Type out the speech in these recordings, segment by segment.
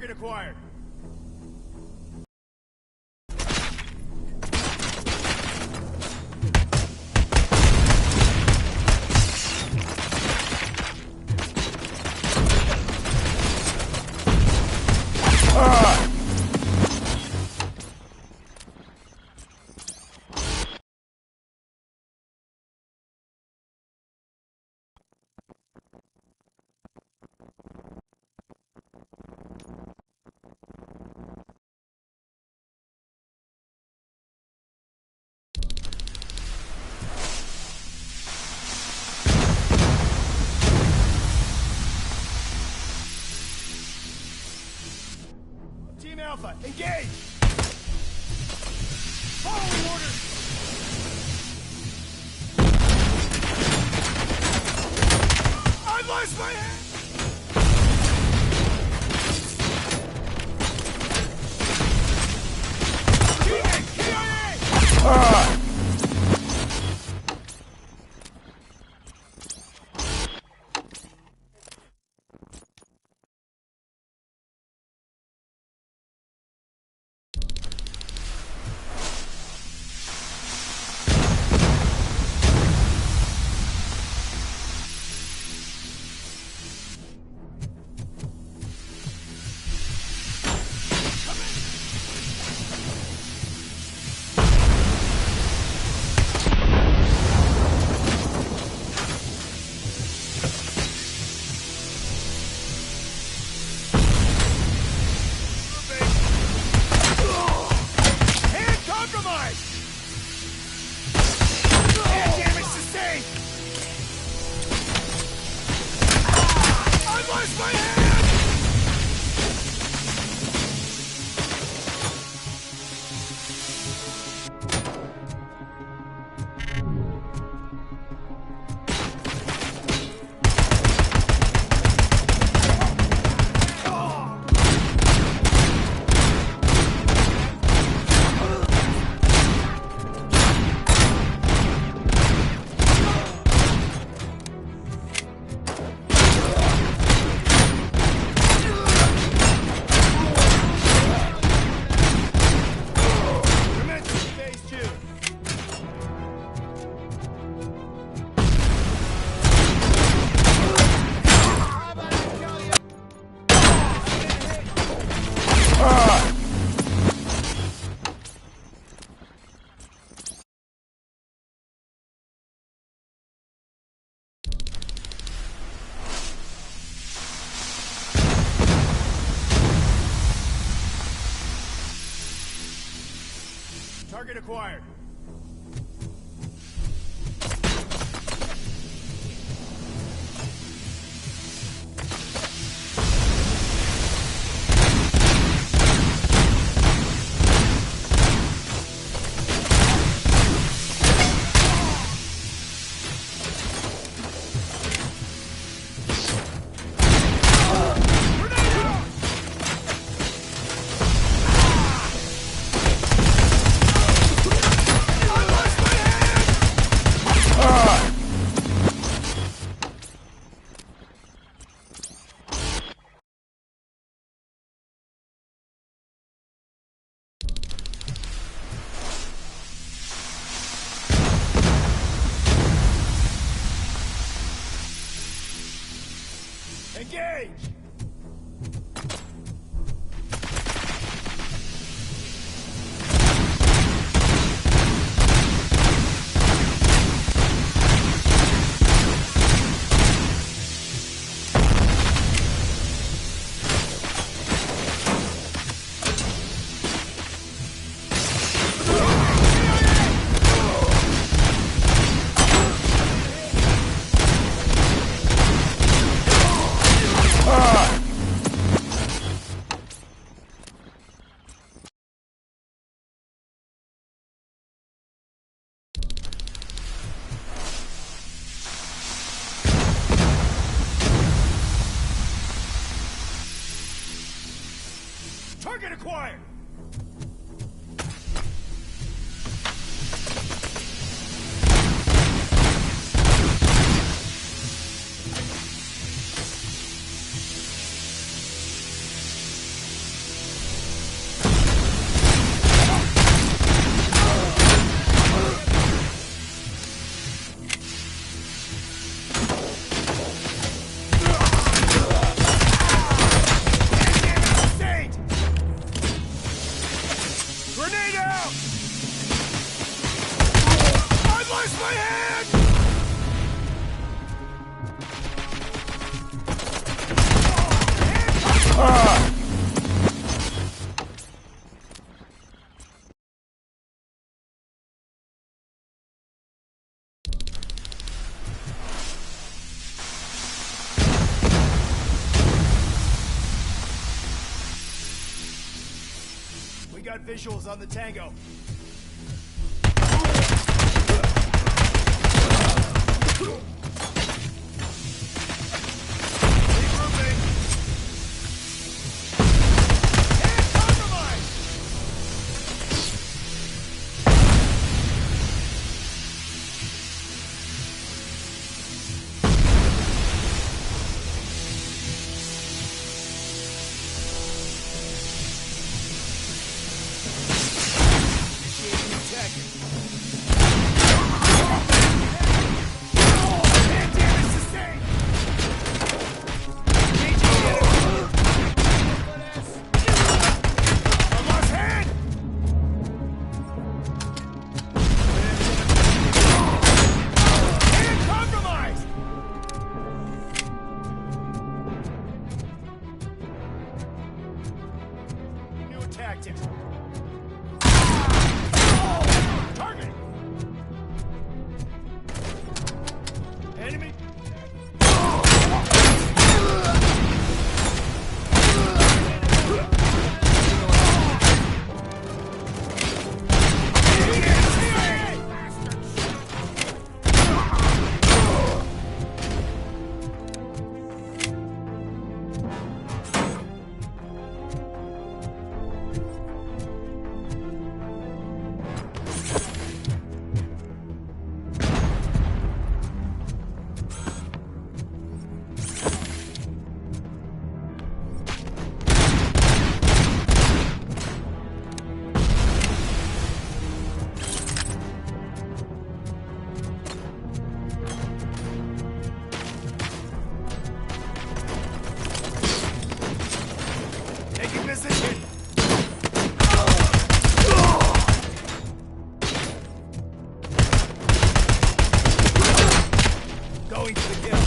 Target acquired. Team Alpha, engage! Following orders! I lost my hand! KIA! Target acquired. Engage! Target acquired! got visuals on the Tango. Regrouping. And compromise. Initiating attack. And damage sustained. Engaging the enemy. I lost hand. And compromised. New tactics. Target! Enemy! Taking position! Going to the kill.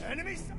Enemy side!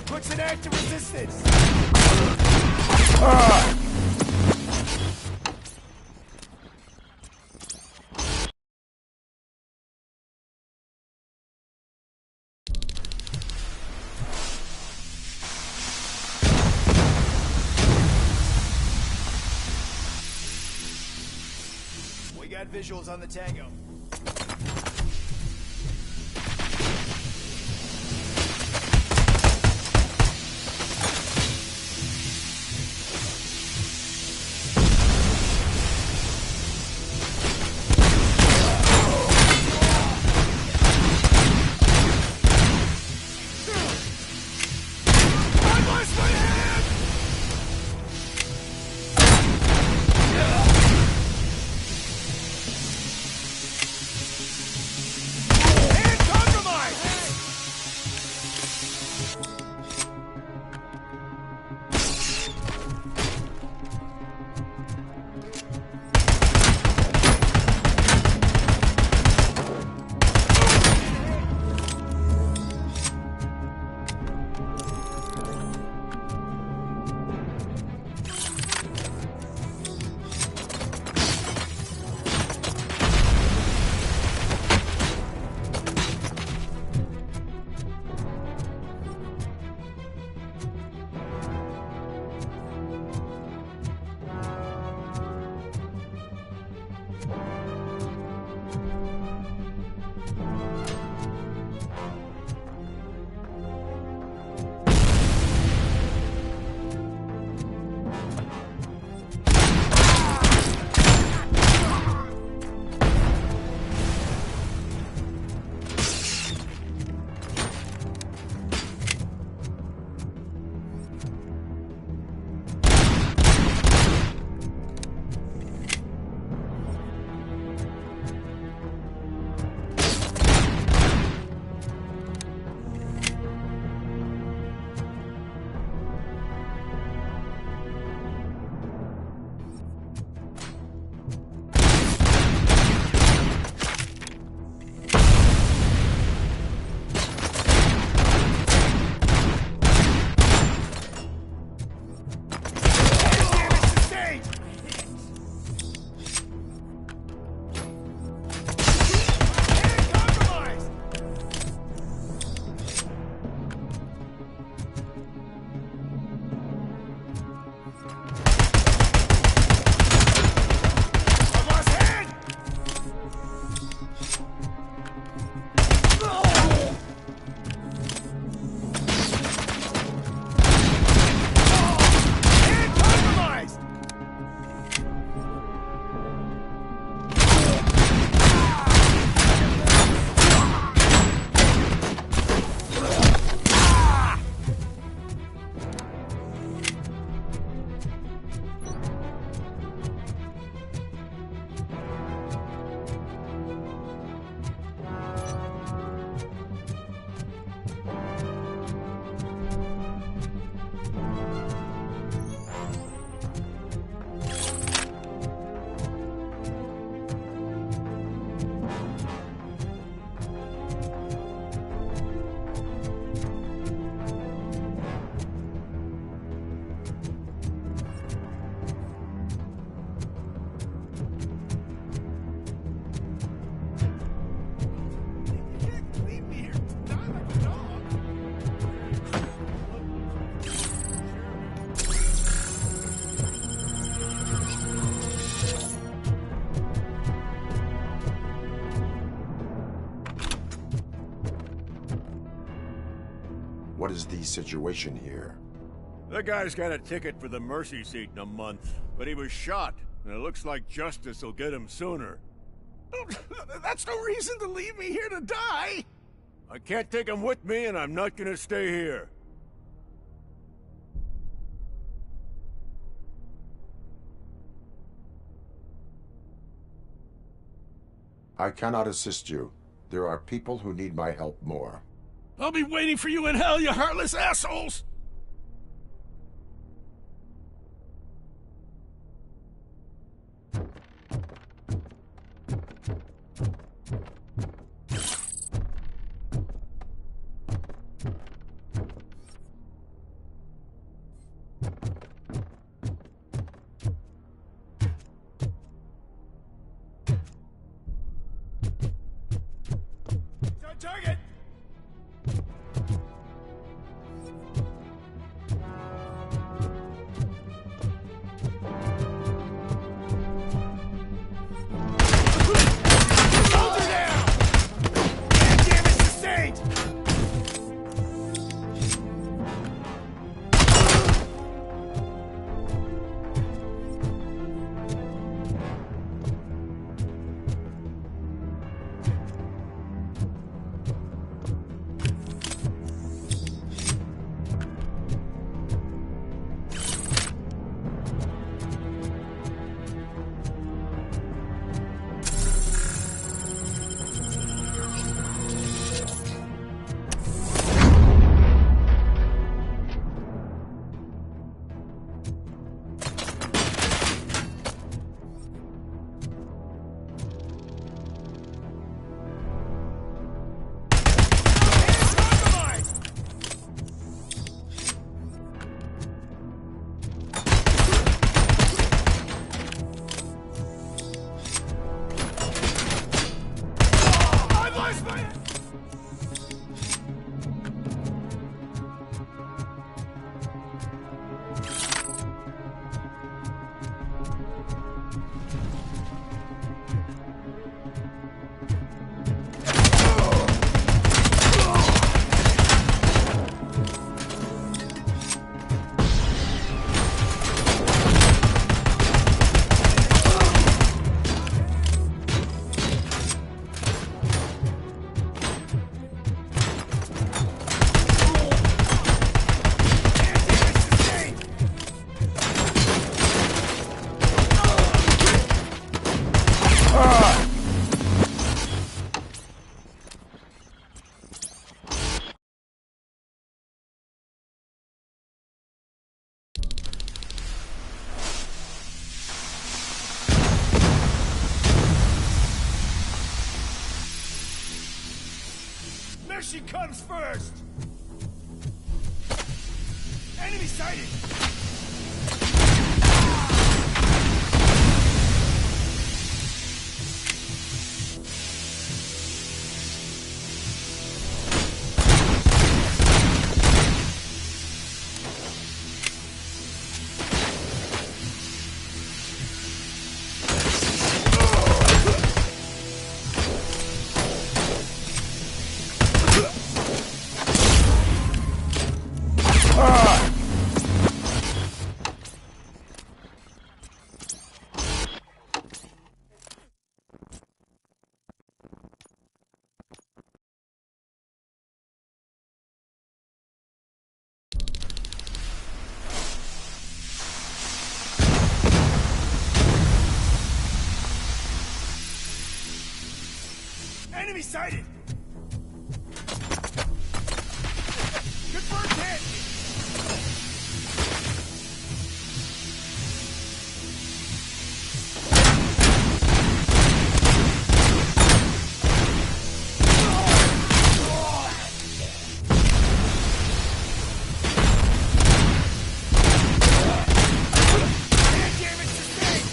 Puts an act of resistance! We got visuals on the Tango. What is the situation here? The guy's got a ticket for the mercy seat in a month, but he was shot, and it looks like justice will get him sooner. That's no reason to leave me here to die! I can't take him with me, and I'm not gonna stay here. I cannot assist you. There are people who need my help more. I'll be waiting for you in hell, you heartless assholes! Target! Soldier down! Bad damage sustained! She comes first! Enemy sighted! Enemy sighted! Confirmed hit! Bad damage sustained!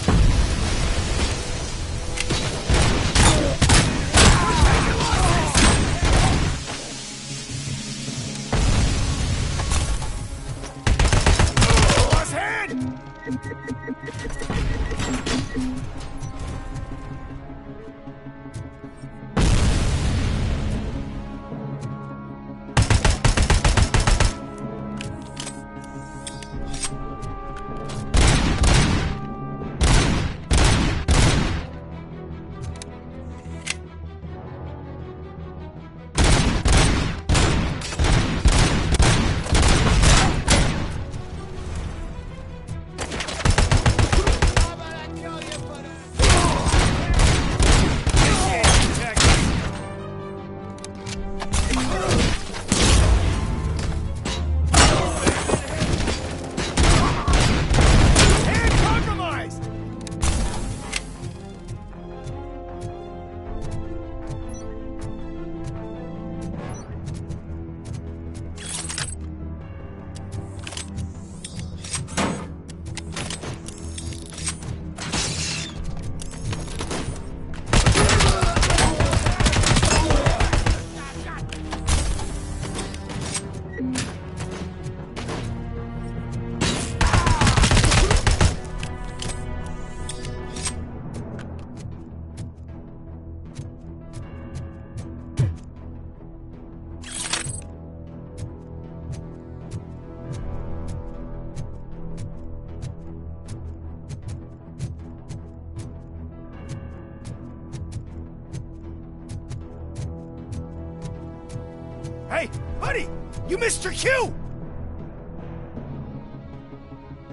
Hey, buddy! You missed your cue!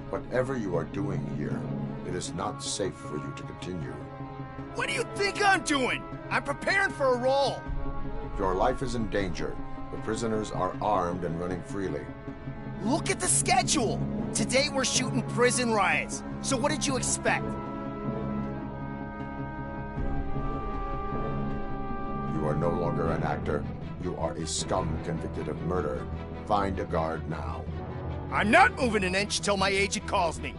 Whatever you are doing here, it is not safe for you to continue. What do you think I'm doing? I'm preparing for a role. Your life is in danger. The prisoners are armed and running freely. Look at the schedule. Today we're shooting prison riots. So what did you expect? You are no longer an actor. You are a scum convicted of murder. Find a guard now. I'm not moving an inch till my agent calls me.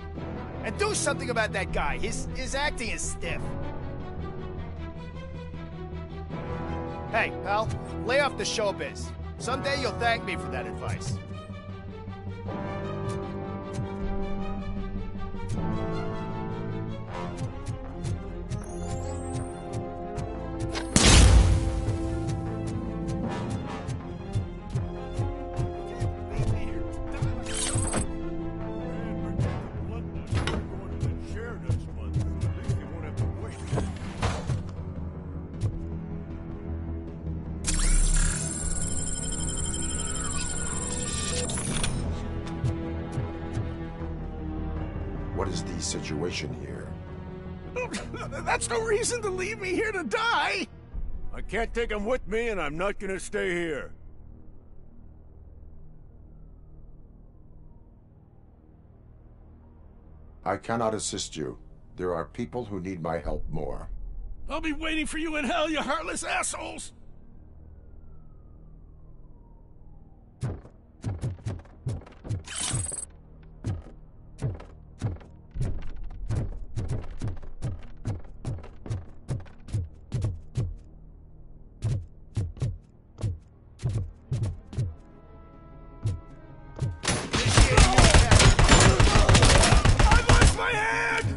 And do something about that guy. His acting is stiff. Hey, pal, lay off the showbiz. Someday you'll thank me for that advice. What is the situation here? That's no reason to leave me here to die! I can't take him with me, and I'm not gonna stay here. I cannot assist you. There are people who need my help more. I'll be waiting for you in hell, you heartless assholes! I lost my hand!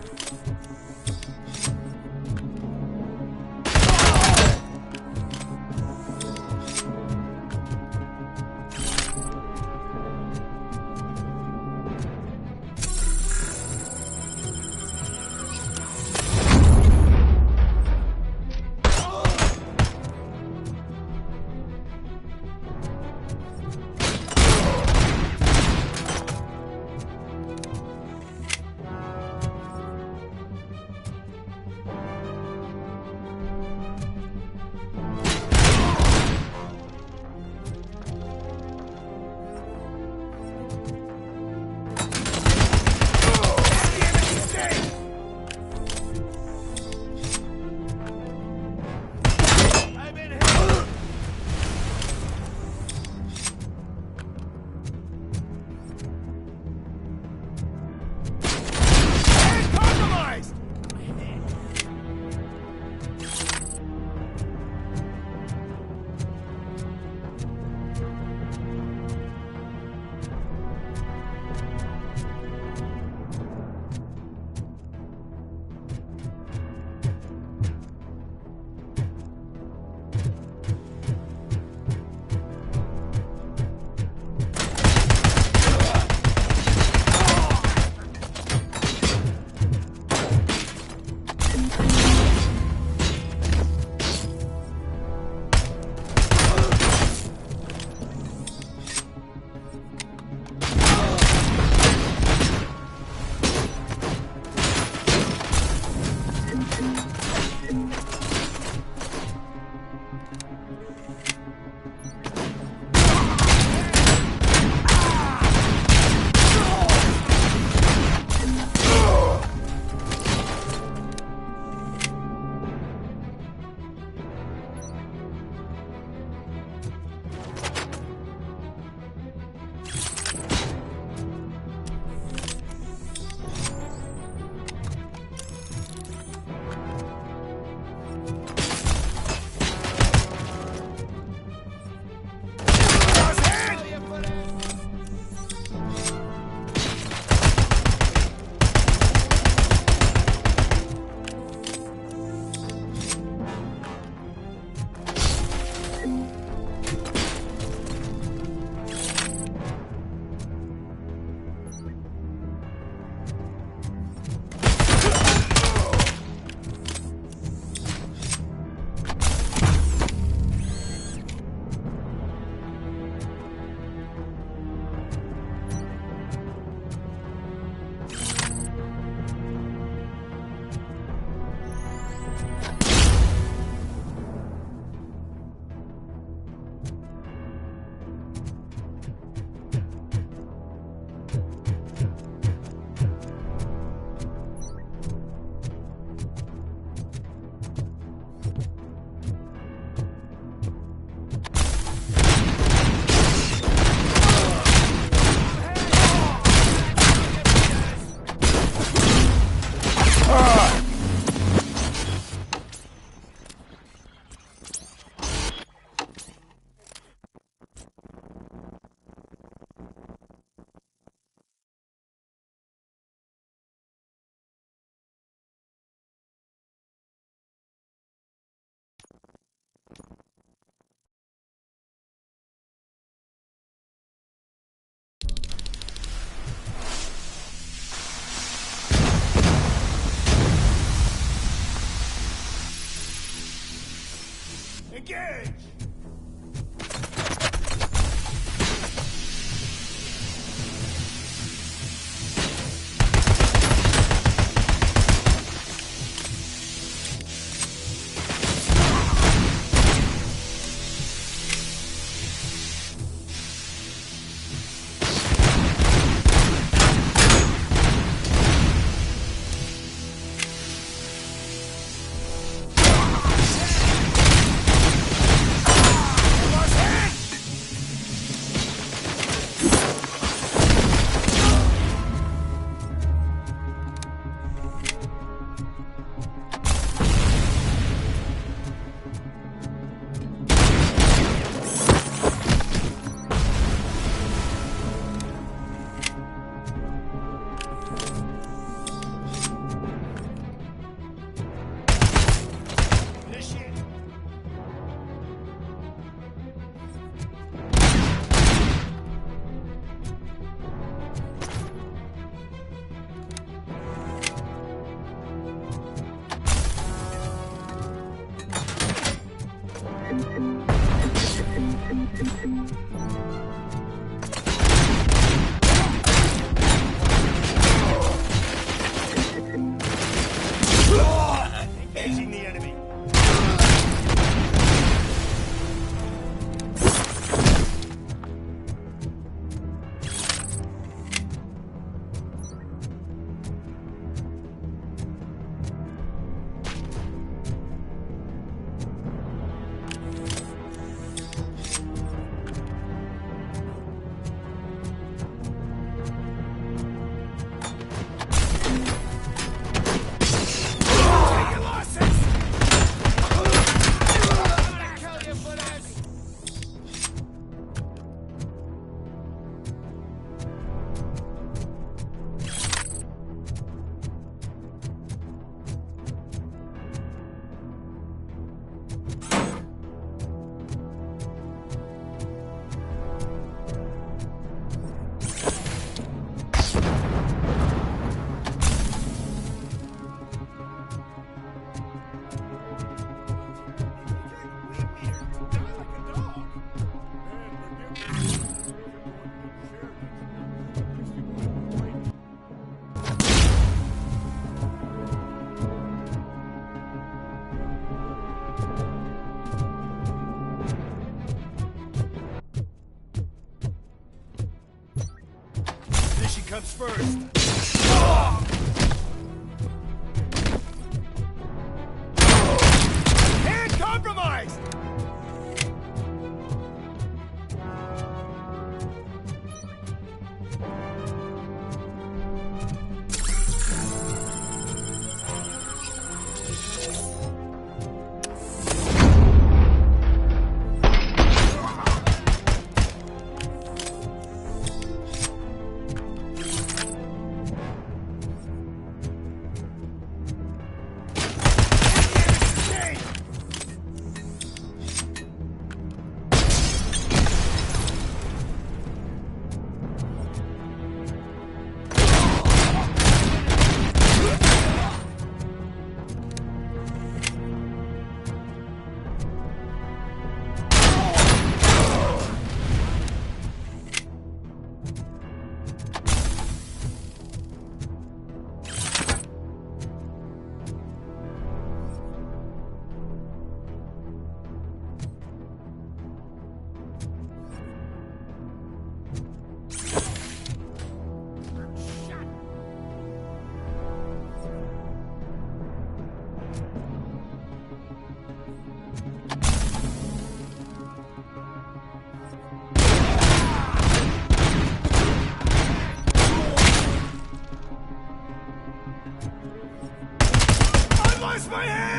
Engage! Engaging the enemy. Comes first. Hand compromised! my hand!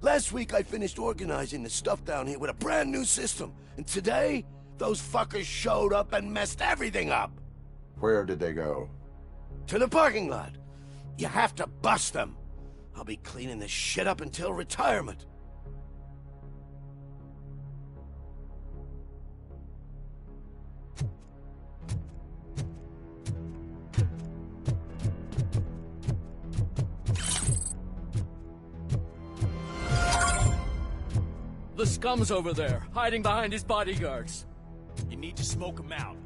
Last week I finished organizing the stuff down here with a brand new system. And today, those fuckers showed up and messed everything up. Where did they go? To the parking lot. You have to bust them. I'll be cleaning this shit up until retirement. The scum's over there, hiding behind his bodyguards. You need to smoke him out.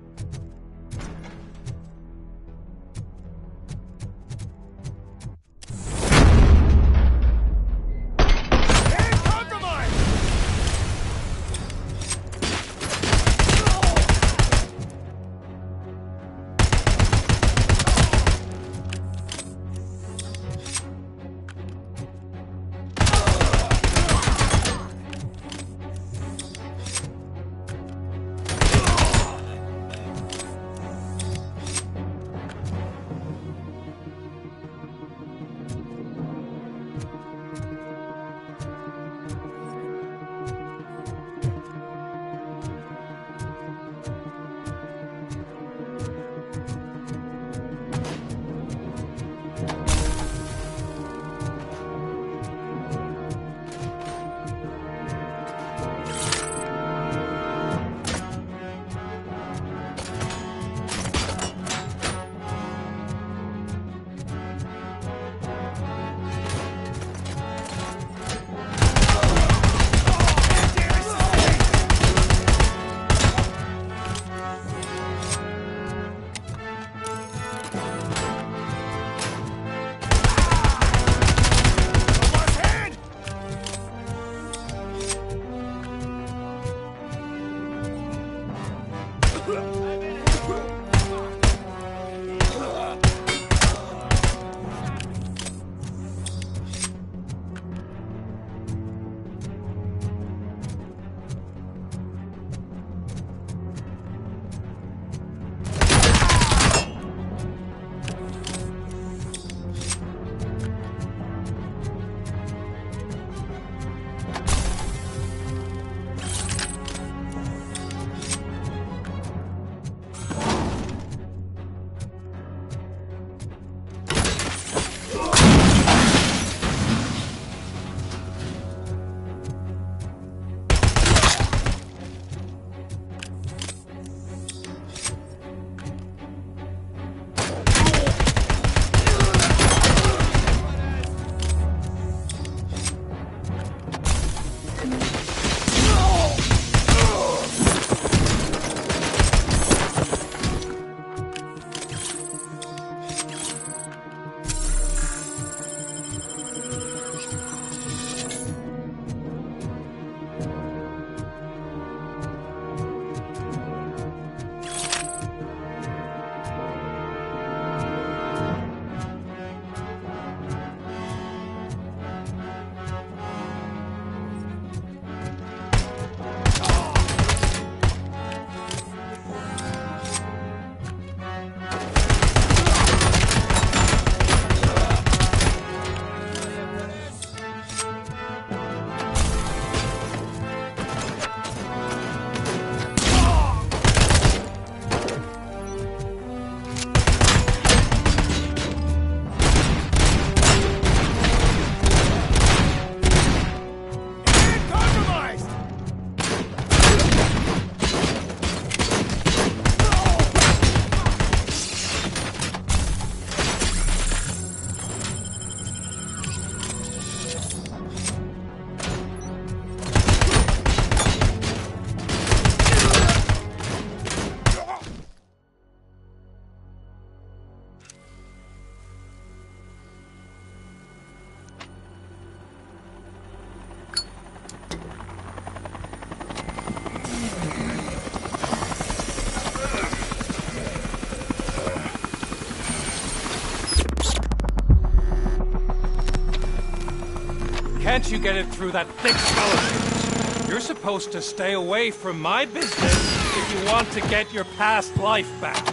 Can't you get it through that thick skull of yours? You're supposed to stay away from my business if you want to get your past life back.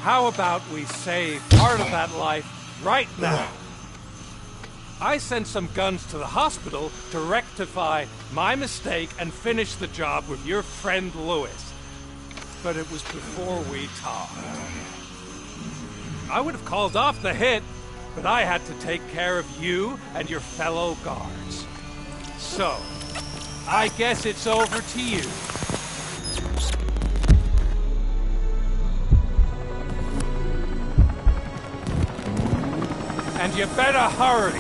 How about we save part of that life right now? I sent some guns to the hospital to rectify my mistake and finish the job with your friend Lewis. But it was before we talked. I would have called off the hit, but I had to take care of you and your fellow guards. So, I guess it's over to you. And you better hurry.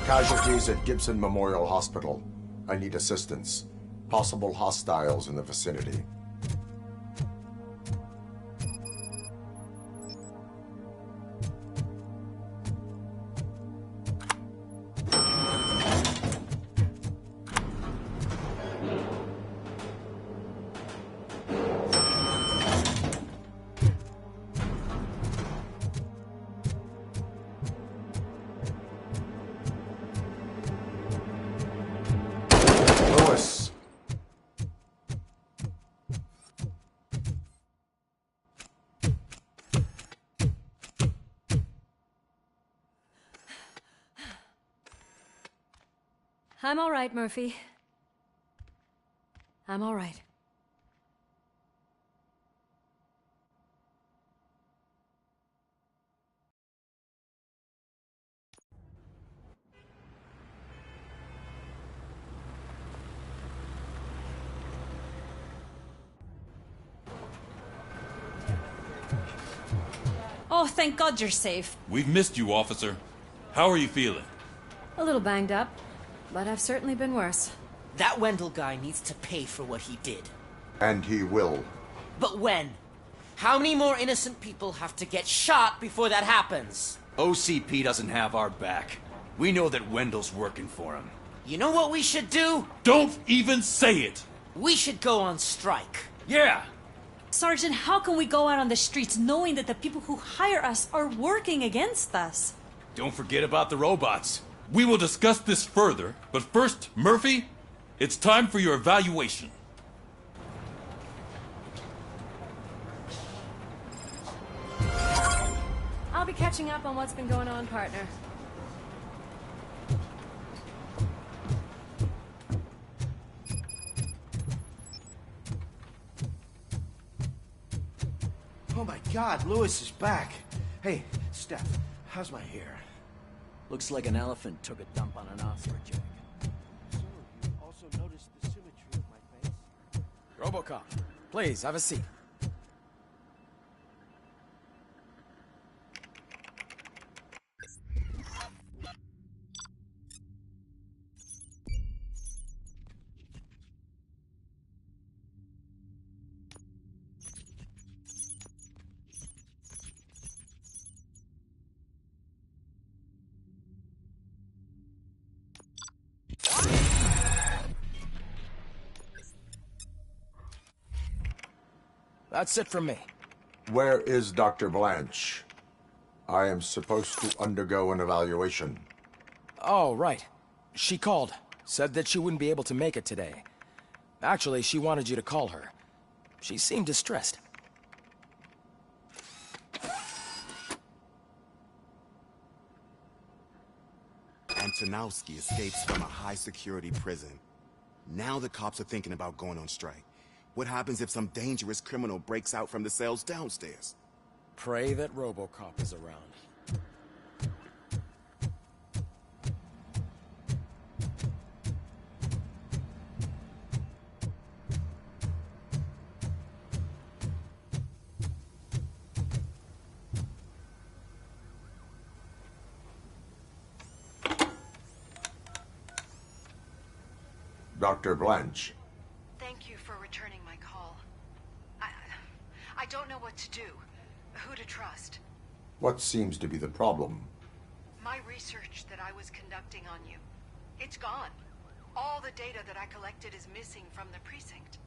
Casualties at Gibson Memorial Hospital. I need assistance. Possible hostiles in the vicinity. I'm all right, Murphy. I'm all right. Oh, thank God you're safe. We've missed you, officer. How are you feeling? A little banged up, but I've certainly been worse. That Wendell guy needs to pay for what he did. And he will. But when? How many more innocent people have to get shot before that happens? OCP doesn't have our back. We know that Wendell's working for him. You know what we should do? Don't even say it! We should go on strike. Yeah! Sergeant, how can we go out on the streets knowing that the people who hire us are working against us? Don't forget about the robots. We will discuss this further, but first, Murphy, it's time for your evaluation. I'll be catching up on what's been going on, partner. Oh my God, Lewis is back. Hey, Steph, how's my hair? Looks like an elephant took a dump on an ostrich egg. So, you also noticed the symmetry of my face? RoboCop, please, have a seat. That's it from me. Where is Dr. Blanche? I am supposed to undergo an evaluation. Oh, right. She called. Said that she wouldn't be able to make it today. Actually, she wanted you to call her. She seemed distressed. Antonowski escapes from a high-security prison. Now the cops are thinking about going on strike. What happens if some dangerous criminal breaks out from the cells downstairs? Pray that RoboCop is around. Dr. Blanche. Thank you for returning my call. I don't know what to do. Who to trust. What seems to be the problem? My research that I was conducting on you. It's gone. All the data that I collected is missing from the precinct.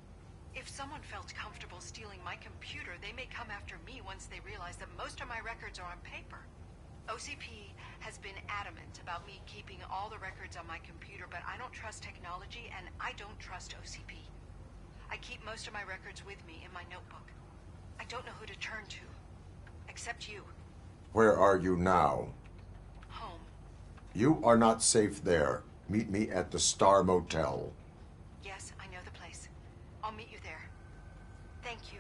If someone felt comfortable stealing my computer, they may come after me once they realize that most of my records are on paper. OCP has been adamant about me keeping all the records on my computer, but I don't trust technology and I don't trust OCP. I keep most of my records with me in my notebook. I don't know who to turn to, except you. Where are you now? Home. You are not safe there. Meet me at the Star Motel. Yes, I know the place. I'll meet you there. Thank you.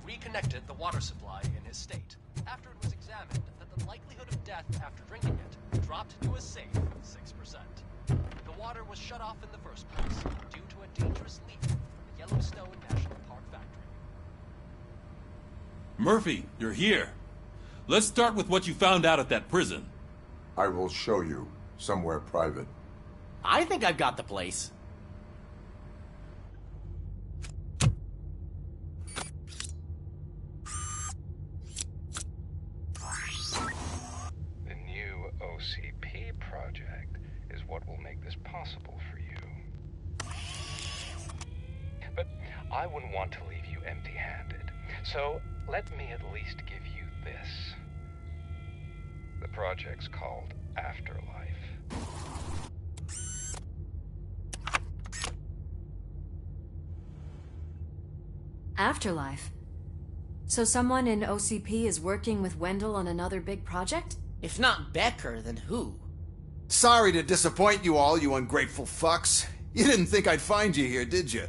Reconnected the water supply in his state after it was examined that the likelihood of death after drinking it dropped to a safe 6%. The water was shut off in the first place due to a dangerous leak from the Yellowstone National Park factory. Murphy, you're here. Let's start with what you found out at that prison. I will show you somewhere private. I think I've got the place. OCP project is what will make this possible for you. But I wouldn't want to leave you empty-handed, so let me at least give you this. The project's called Afterlife. Afterlife? So someone in OCP is working with Wendell on another big project? If not Becker, then who? Sorry to disappoint you all, you ungrateful fucks. You didn't think I'd find you here, did you?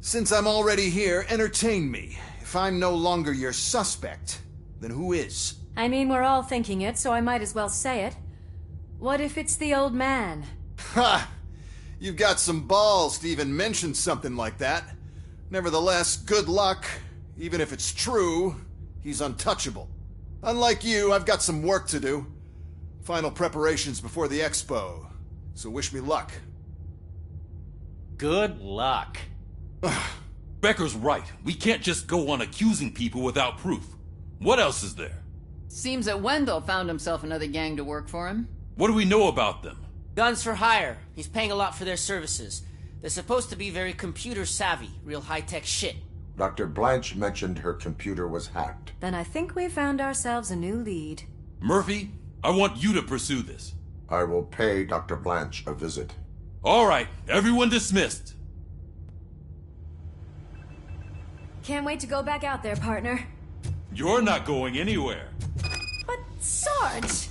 Since I'm already here, entertain me. If I'm no longer your suspect, then who is? I mean, we're all thinking it, so I might as well say it. What if it's the old man? Ha! You've got some balls to even mention something like that. Nevertheless, good luck. Even if it's true, he's untouchable. Unlike you, I've got some work to do. Final preparations before the expo. So wish me luck. Good luck. Becker's right. We can't just go on accusing people without proof. What else is there? Seems that Wendell found himself another gang to work for him. What do we know about them? Guns for hire. He's paying a lot for their services. They're supposed to be very computer savvy, real high-tech shit. Dr. Blanche mentioned her computer was hacked. Then I think we found ourselves a new lead. Murphy, I want you to pursue this. I will pay Dr. Blanche a visit. All right, everyone dismissed. Can't wait to go back out there, partner. You're not going anywhere. Sarge!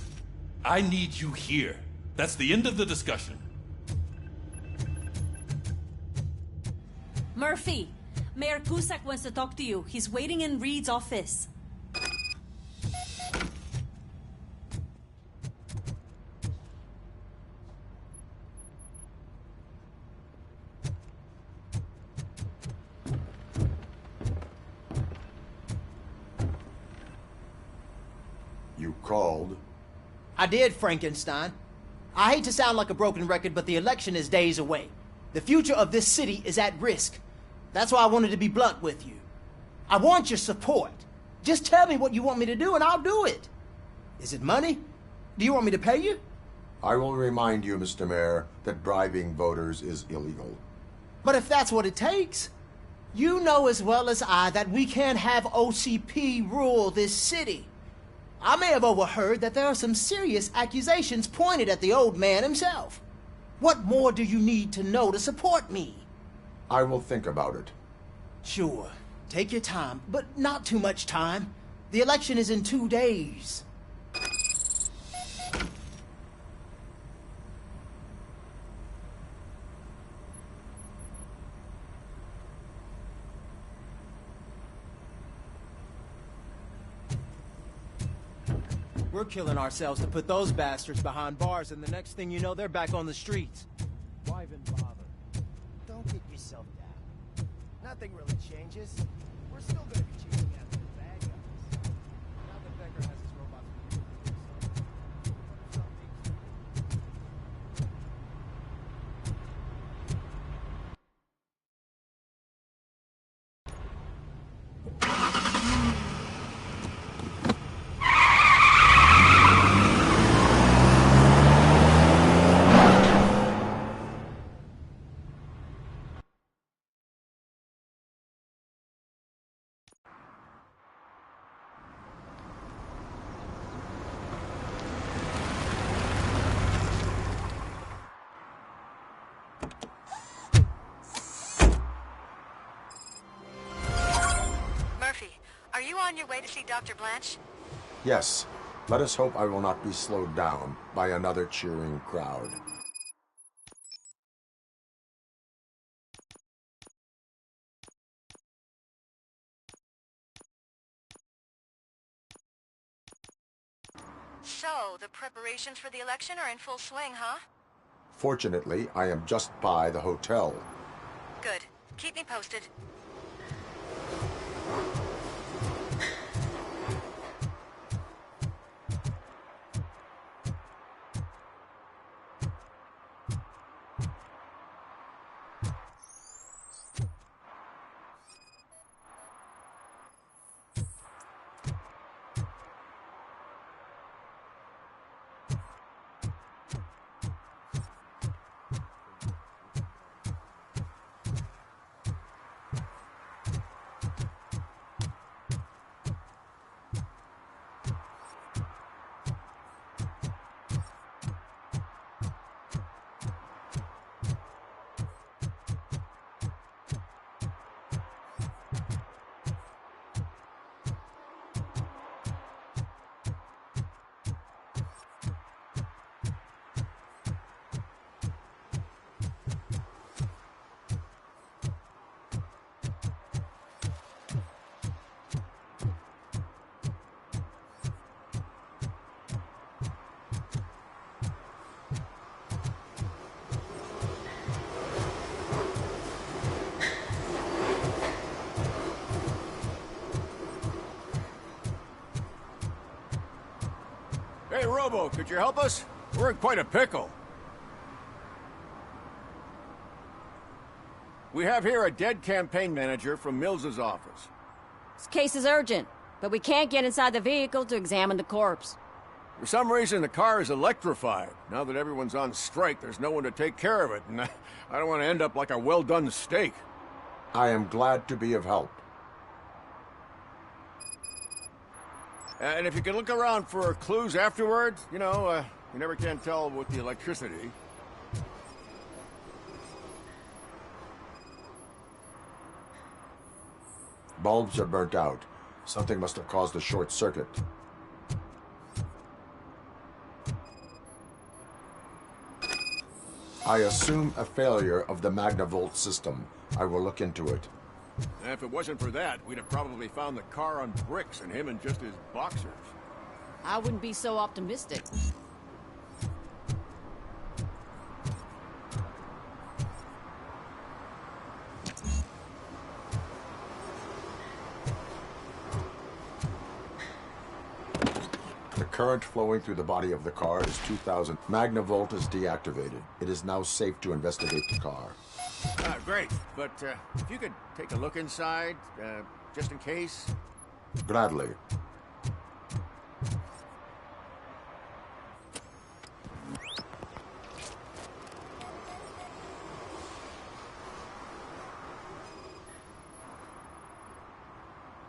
I need you here. That's the end of the discussion. Murphy, Mayor Cusack wants to talk to you. He's waiting in Reed's office. You called? I did, Frankenstein. I hate to sound like a broken record, but the election is days away. The future of this city is at risk. That's why I wanted to be blunt with you. I want your support. Just tell me what you want me to do and I'll do it. Is it money? Do you want me to pay you? I will remind you, Mr. Mayor, that bribing voters is illegal. But if that's what it takes, you know as well as I that we can't have OCP rule this city. I may have overheard that there are some serious accusations pointed at the old man himself. What more do you need to know to support me? I will think about it. Sure. Take your time, but not too much time. The election is in 2 days. We're killing ourselves to put those bastards behind bars, and the next thing you know, they're back on the streets. Why even bother? Don't get yourself down. Nothing really changes. We're still gonna be chasing after the bad guys. Now that Becker has his robots. Are you on your way to see Dr. Blanche? Yes. Let us hope I will not be slowed down by another cheering crowd. So, the preparations for the election are in full swing, huh? Fortunately, I am just by the hotel. Good. Keep me posted. Hey, Robo, could you help us? We're in quite a pickle. We have here a dead campaign manager from Mills's office. This case is urgent, but we can't get inside the vehicle to examine the corpse. For some reason, the car is electrified. Now that everyone's on strike, there's no one to take care of it, and I don't want to end up like a well-done steak. I am glad to be of help. And if you can look around for clues afterwards, you know, you never can tell with the electricity. Bulbs are burnt out. Something must have caused a short circuit. I assume a failure of the Magnavolt system. I will look into it. If it wasn't for that, we'd have probably found the car on bricks and him in just his boxers. I wouldn't be so optimistic. The current flowing through the body of the car is 2000. Magnavolt is deactivated. It is now safe to investigate the car. Great, but if you could take a look inside, just in case. Gladly.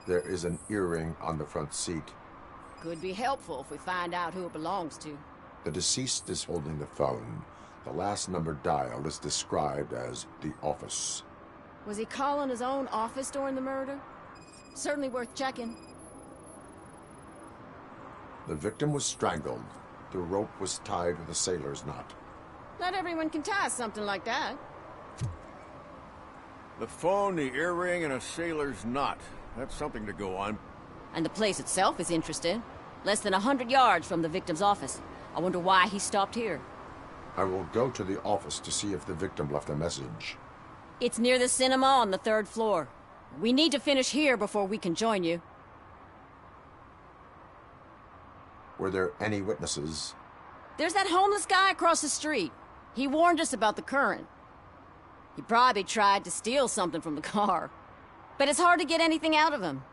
There is an earring on the front seat. Could be helpful if we find out who it belongs to. The deceased is holding the phone. The last number dialed is described as the office. Was he calling his own office during the murder? Certainly worth checking. The victim was strangled. The rope was tied with a sailor's knot. Not everyone can tie something like that. The phone, the earring, and a sailor's knot. That's something to go on. And the place itself is interesting. Less than 100 yards from the victim's office. I wonder why he stopped here. I will go to the office to see if the victim left a message. It's near the cinema on the 3rd floor. We need to finish here before we can join you. Were there any witnesses? There's that homeless guy across the street. He warned us about the current. He probably tried to steal something from the car. But it's hard to get anything out of him.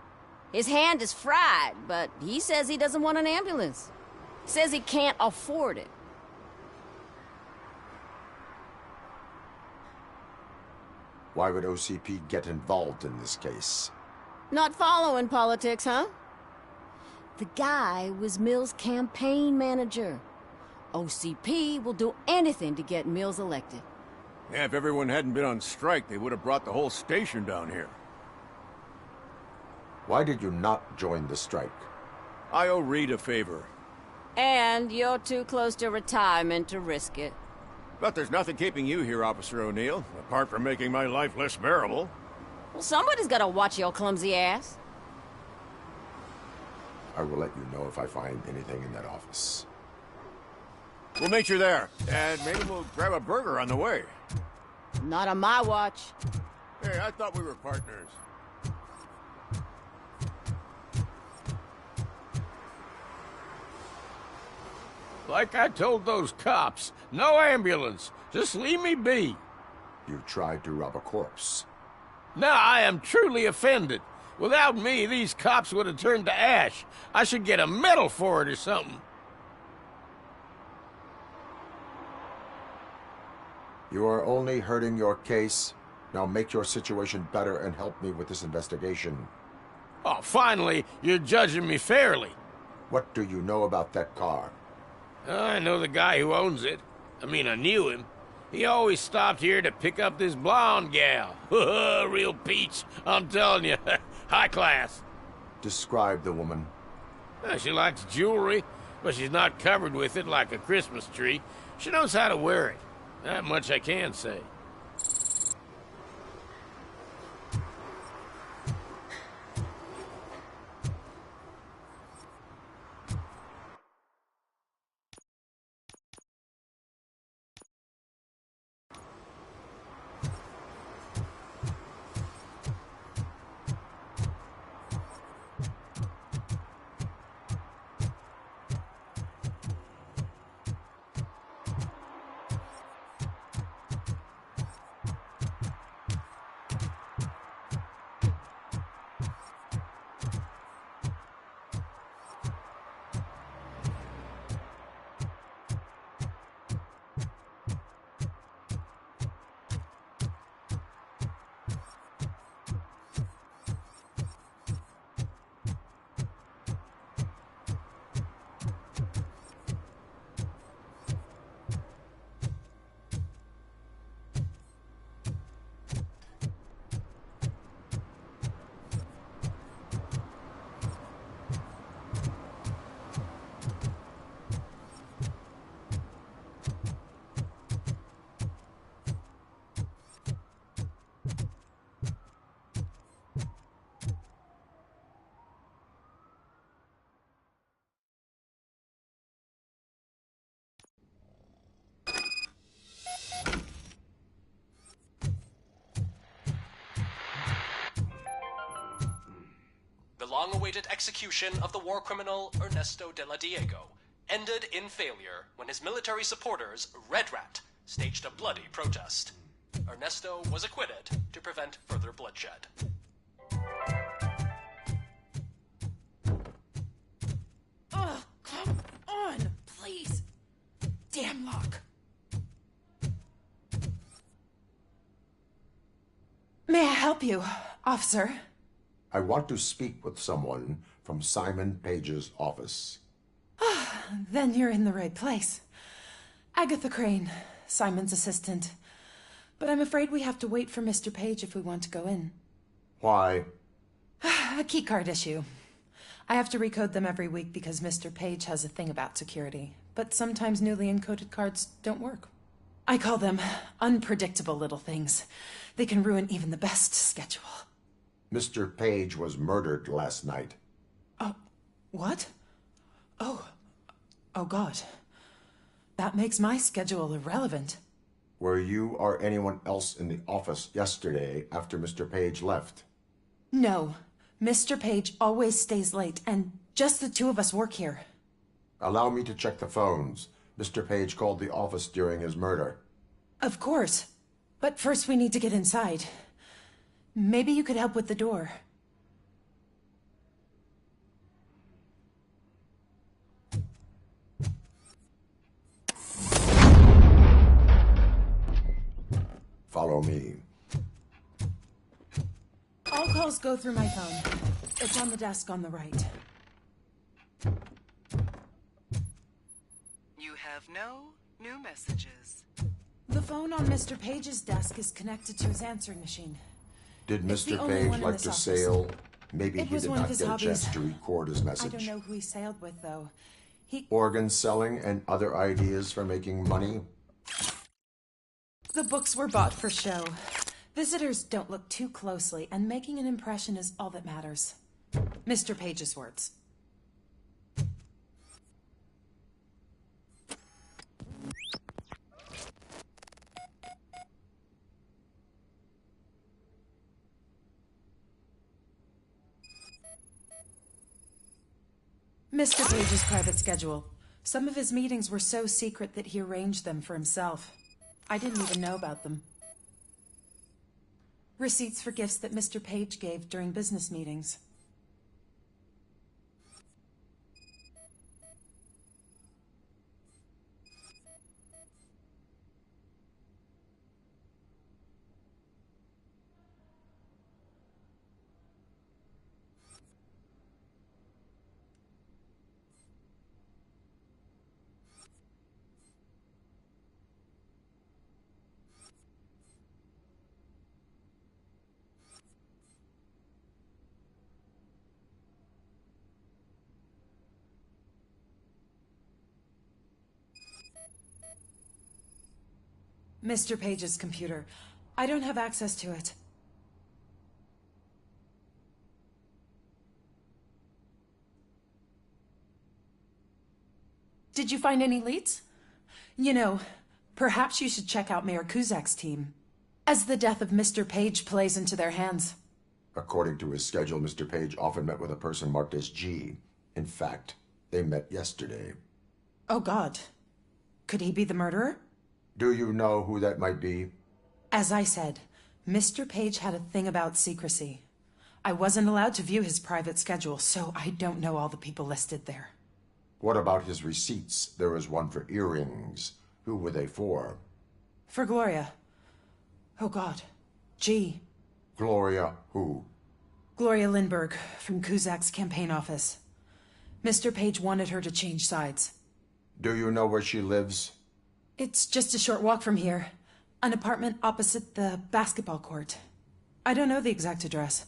His hand is fried, but he says he doesn't want an ambulance. Says he can't afford it. Why would OCP get involved in this case? Not following politics, huh? The guy was Mills' campaign manager. OCP will do anything to get Mills elected. Yeah, if everyone hadn't been on strike, they would have brought the whole station down here. Why did you not join the strike? I owe Reed a favor. And you're too close to retirement to risk it. But there's nothing keeping you here, Officer O'Neill, apart from making my life less bearable. Well, somebody's gotta watch your clumsy ass. I will let you know if I find anything in that office. We'll meet you there, and maybe we'll grab a burger on the way. Not on my watch. Hey, I thought we were partners. Like I told those cops, no ambulance. Just leave me be. You tried to rob a corpse. Now I am truly offended. Without me, these cops would have turned to ash. I should get a medal for it or something. You are only hurting your case. Now make your situation better and help me with this investigation. Oh, finally, you're judging me fairly. What do you know about that car? I know the guy who owns it. I mean, I knew him. He always stopped here to pick up this blonde gal. Real peach, I'm telling you. High class. Describe the woman. She likes jewelry, but she's not covered with it like a Christmas tree. She knows how to wear it. That much I can say. long-awaited execution of the war criminal Ernesto de la Diego ended in failure when his military supporters, Red Rat, staged a bloody protest. Ernesto was acquitted to prevent further bloodshed. Ugh, come on, please. Damn lock. May I help you, officer? I want to speak with someone from Simon Page's office. Then you're in the right place. Agatha Crane, Simon's assistant. But I'm afraid we have to wait for Mr. Page if we want to go in. Why? A keycard issue. I have to recode them every week because Mr. Page has a thing about security. But sometimes newly encoded cards don't work. I call them unpredictable little things. They can ruin even the best schedule. Mr. Page was murdered last night. Oh, what? Oh God. That makes my schedule irrelevant. Were you or anyone else in the office yesterday after Mr. Page left? No. Mr. Page always stays late, and just the two of us work here. Allow me to check the phones. Mr. Page called the office during his murder. Of course. But first we need to get inside. Maybe you could help with the door. Follow me. All calls go through my phone. It's on the desk on the right. You have no new messages. The phone on Mr. Page's desk is connected to his answering machine. Did It's the Mr. only Page one in like this to office. sail? Maybe It he was did one of not his get a chance hobbies. to record his I message. don't know who he sailed with, though. Organ selling and other ideas for making money? The books were bought for show. Visitors don't look too closely, and making an impression is all that matters. Mr. Page's words. Mr. Page's private schedule. Some of his meetings were so secret that he arranged them for himself. I didn't even know about them. Receipts for gifts that Mr. Page gave during business meetings. Mr. Page's computer. I don't have access to it. Did you find any leads? You know, perhaps you should check out Mayor Kuzak's team, as the death of Mr. Page plays into their hands. According to his schedule, Mr. Page often met with a person marked as G. In fact, they met yesterday. Oh, God. Could he be the murderer? Do you know who that might be? As I said, Mr. Page had a thing about secrecy. I wasn't allowed to view his private schedule, so I don't know all the people listed there. What about his receipts? There was one for earrings. Who were they for? For Gloria. Oh, God. G. Gloria who? Gloria Lindbergh, from Kuzak's campaign office. Mr. Page wanted her to change sides. Do you know where she lives? It's just a short walk from here. An apartment opposite the basketball court. I don't know the exact address.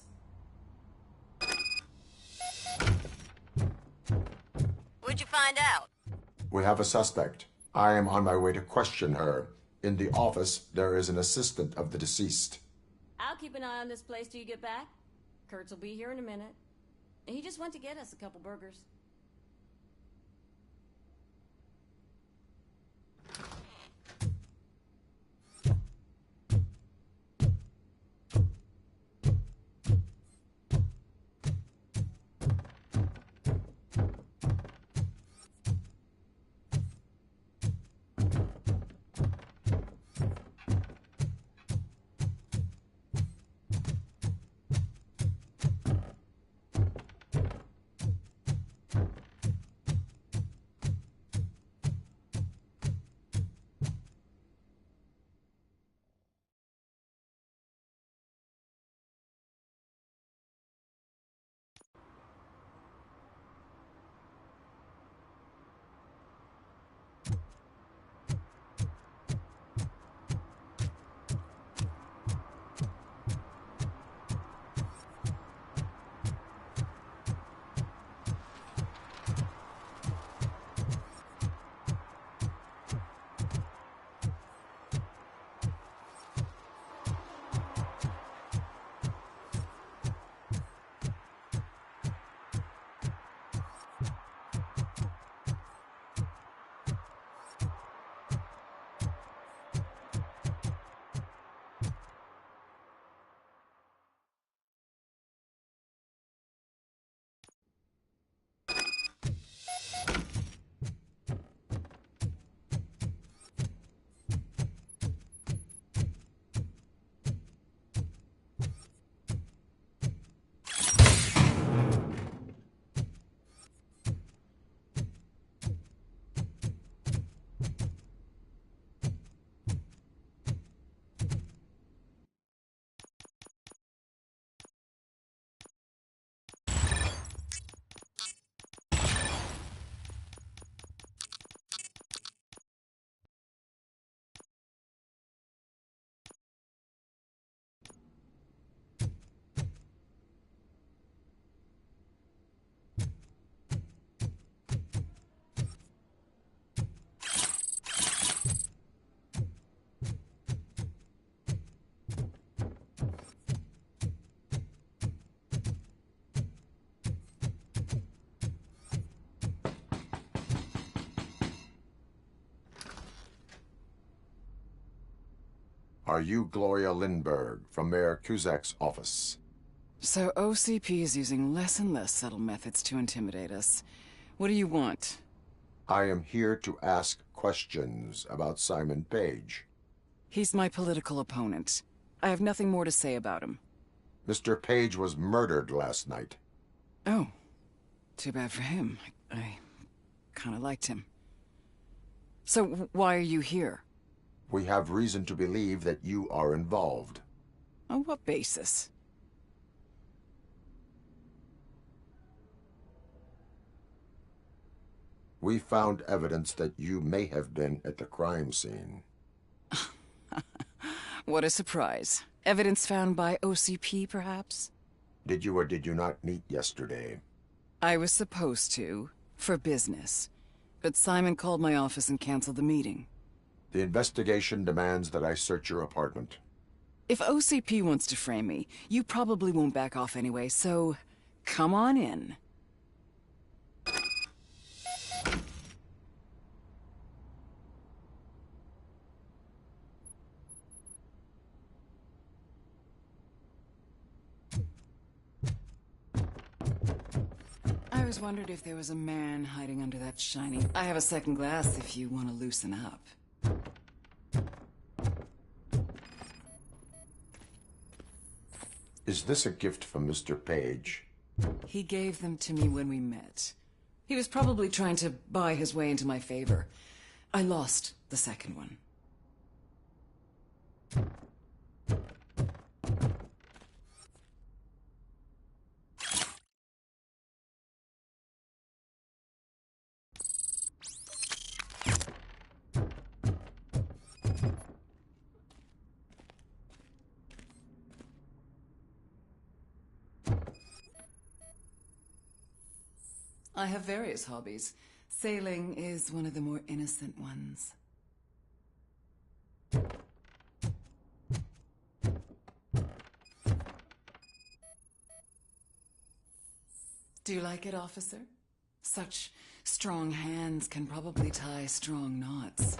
What'd you find out? We have a suspect. I am on my way to question her. In the office, there is an assistant of the deceased. I'll keep an eye on this place till you get back. Kurtz will be here in a minute. He just went to get us a couple burgers. Are you Gloria Lindbergh from Mayor Cusack's office? So OCP is using less and less subtle methods to intimidate us. What do you want? I am here to ask questions about Simon Page. He's my political opponent. I have nothing more to say about him. Mr. Page was murdered last night. Oh. Too bad for him. I kind of liked him. So why are you here? We have reason to believe that you are involved. On what basis? We found evidence that you may have been at the crime scene. What a surprise. Evidence found by OCP, perhaps? Did you or did you not meet yesterday? I was supposed to, for business. But Simon called my office and canceled the meeting. The investigation demands that I search your apartment. If OCP wants to frame me, you probably won't back off anyway, so come on in. I always wondered if there was a man hiding under that shiny... I have a second glass if you want to loosen up. Is this a gift from Mr. Page? He gave them to me when we met. He was probably trying to buy his way into my favor. I lost the second one. I have various hobbies. Sailing is one of the more innocent ones. Do you like it, officer? Such strong hands can probably tie strong knots.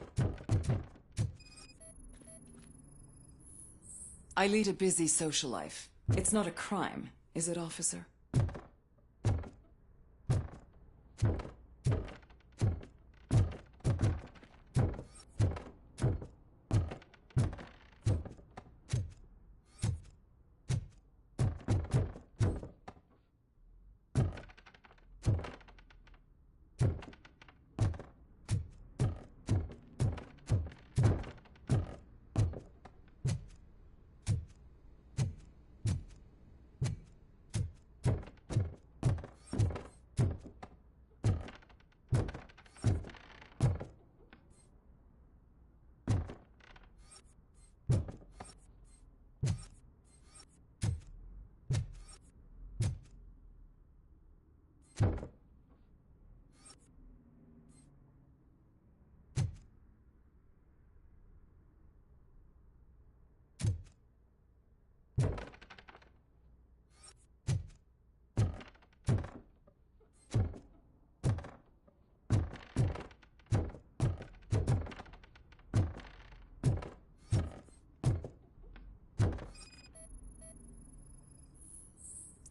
I lead a busy social life. It's not a crime, is it, officer?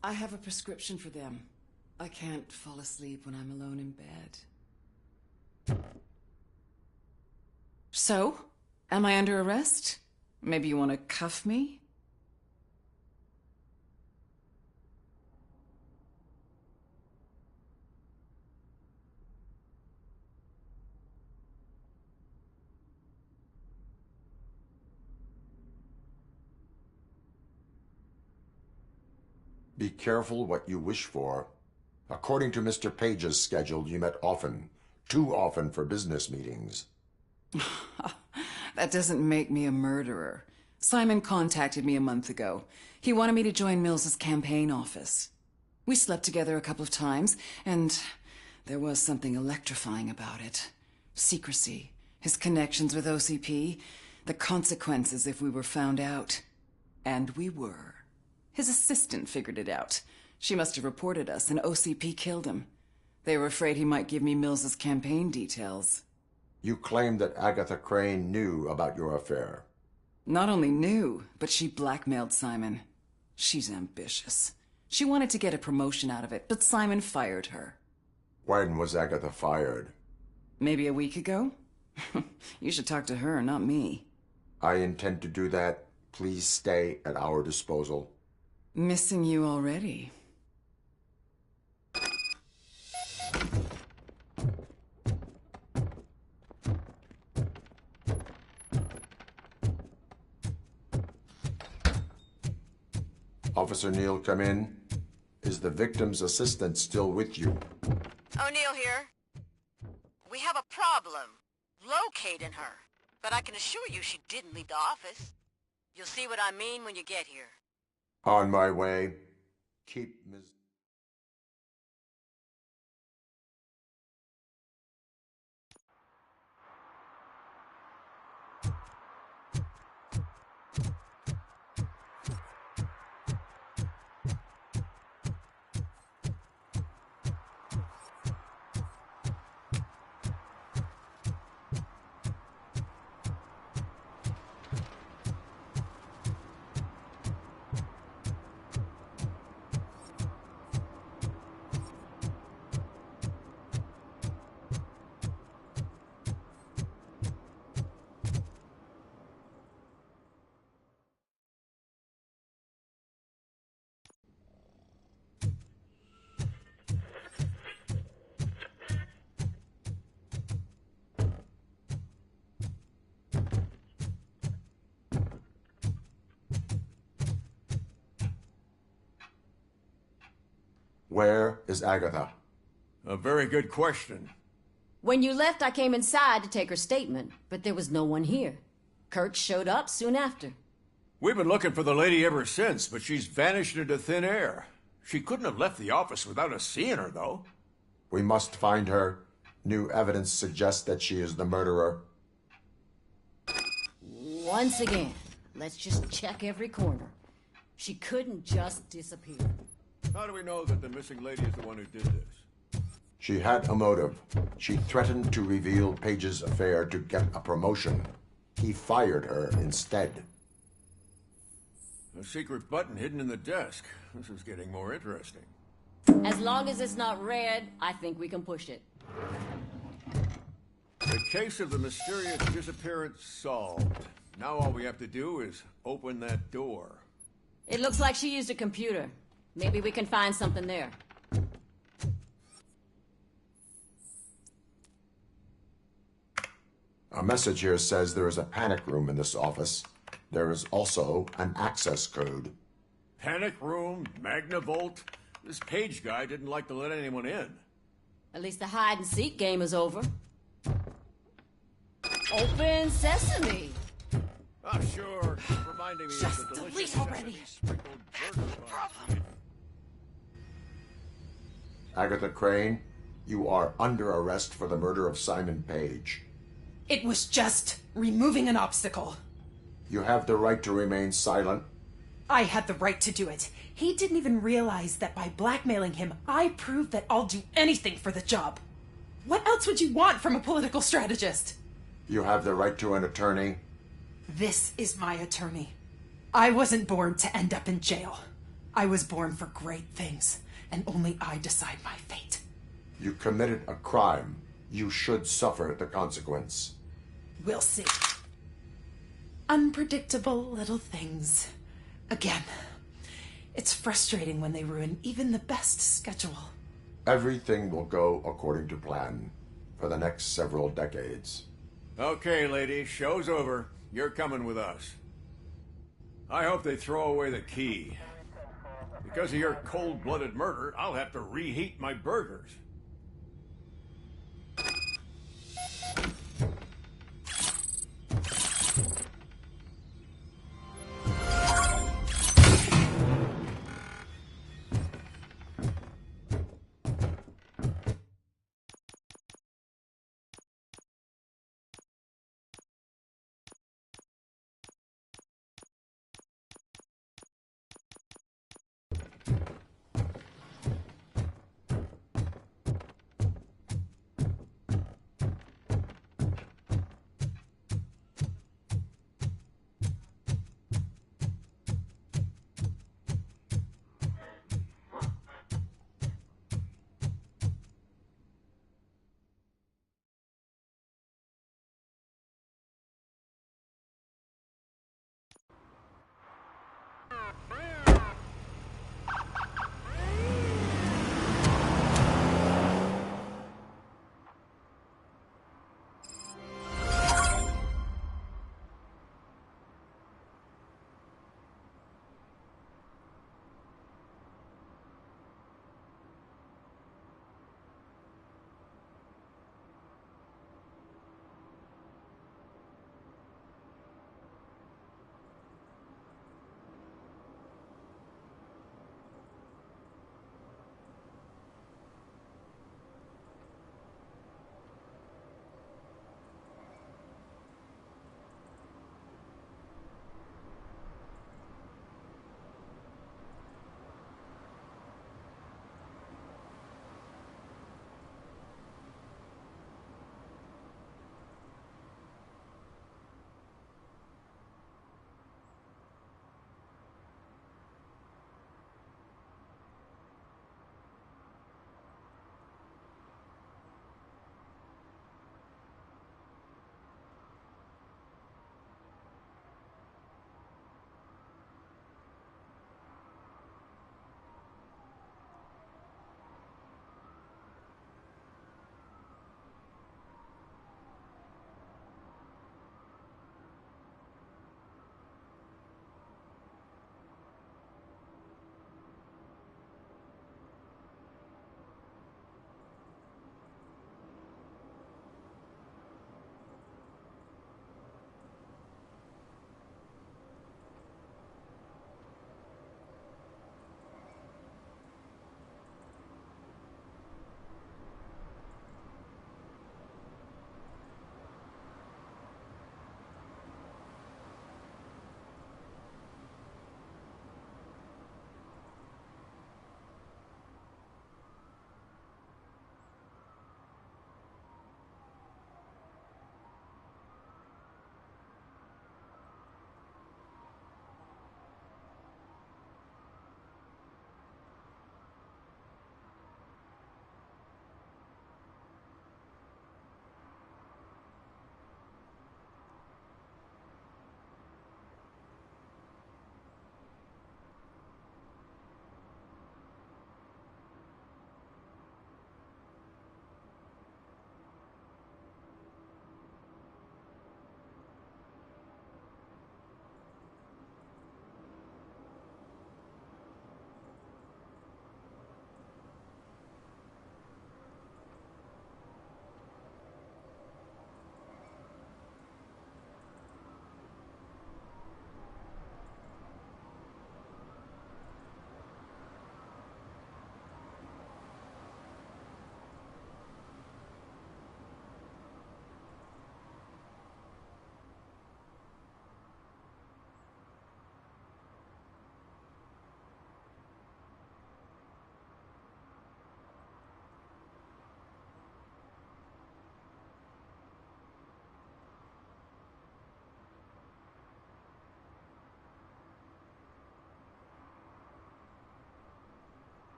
I have a prescription for them. I can't fall asleep when I'm alone in bed. So, am I under arrest? Maybe you want to cuff me? Be careful what you wish for. According to Mr. Page's schedule, you met often. Too often for business meetings. That doesn't make me a murderer. Simon contacted me a month ago. He wanted me to join Mills's campaign office. We slept together a couple of times, and there was something electrifying about it. Secrecy, his connections with OCP, the consequences if we were found out. And we were. His assistant figured it out. She must have reported us, and OCP killed him. They were afraid he might give me Mills's campaign details. You claim that Agatha Crane knew about your affair. Not only knew, but she blackmailed Simon. She's ambitious. She wanted to get a promotion out of it, but Simon fired her. When was Agatha fired? Maybe a week ago? You should talk to her, not me. I intend to do that. Please stay at our disposal. Missing you already. Officer Neal, come in. Is the victim's assistant still with you? O'Neill here. We have a problem locating her, but I can assure you she didn't leave the office. You'll see what I mean when you get here. On my way. Keep Ms. Where is Agatha? A very good question. When you left, I came inside to take her statement, but there was no one here. Kurt showed up soon after. We've been looking for the lady ever since, but she's vanished into thin air. She couldn't have left the office without us seeing her, though. We must find her. New evidence suggests that she is the murderer. Once again, let's just check every corner. She couldn't just disappear. How do we know that the missing lady is the one who did this? She had a motive. She threatened to reveal Page's affair to get a promotion. He fired her instead. A secret button hidden in the desk. This is getting more interesting. As long as it's not red, I think we can push it. The case of the mysterious disappearance solved. Now all we have to do is open that door. It looks like she used a computer. Maybe we can find something there. A message here says there is a panic room in this office. There is also an access code. Panic room, Magnavolt. This Page guy didn't like to let anyone in. At least the hide-and-seek game is over. Open sesame! Ah, sure. Reminding me Just of the delicious delete already. sesame-sprinkled burger buns. Agatha Crane, you are under arrest for the murder of Simon Page. It was just removing an obstacle. You have the right to remain silent. I had the right to do it. He didn't even realize that by blackmailing him, I proved that I'll do anything for the job. What else would you want from a political strategist? You have the right to an attorney. This is my attorney. I wasn't born to end up in jail. I was born for great things, and only I decide my fate. You committed a crime. You should suffer the consequence. We'll see. Unpredictable little things. Again, it's frustrating when they ruin even the best schedule. Everything will go according to plan for the next several decades. Okay, lady, show's over. You're coming with us. I hope they throw away the key. Because of your cold-blooded murder, I'll have to reheat my burgers.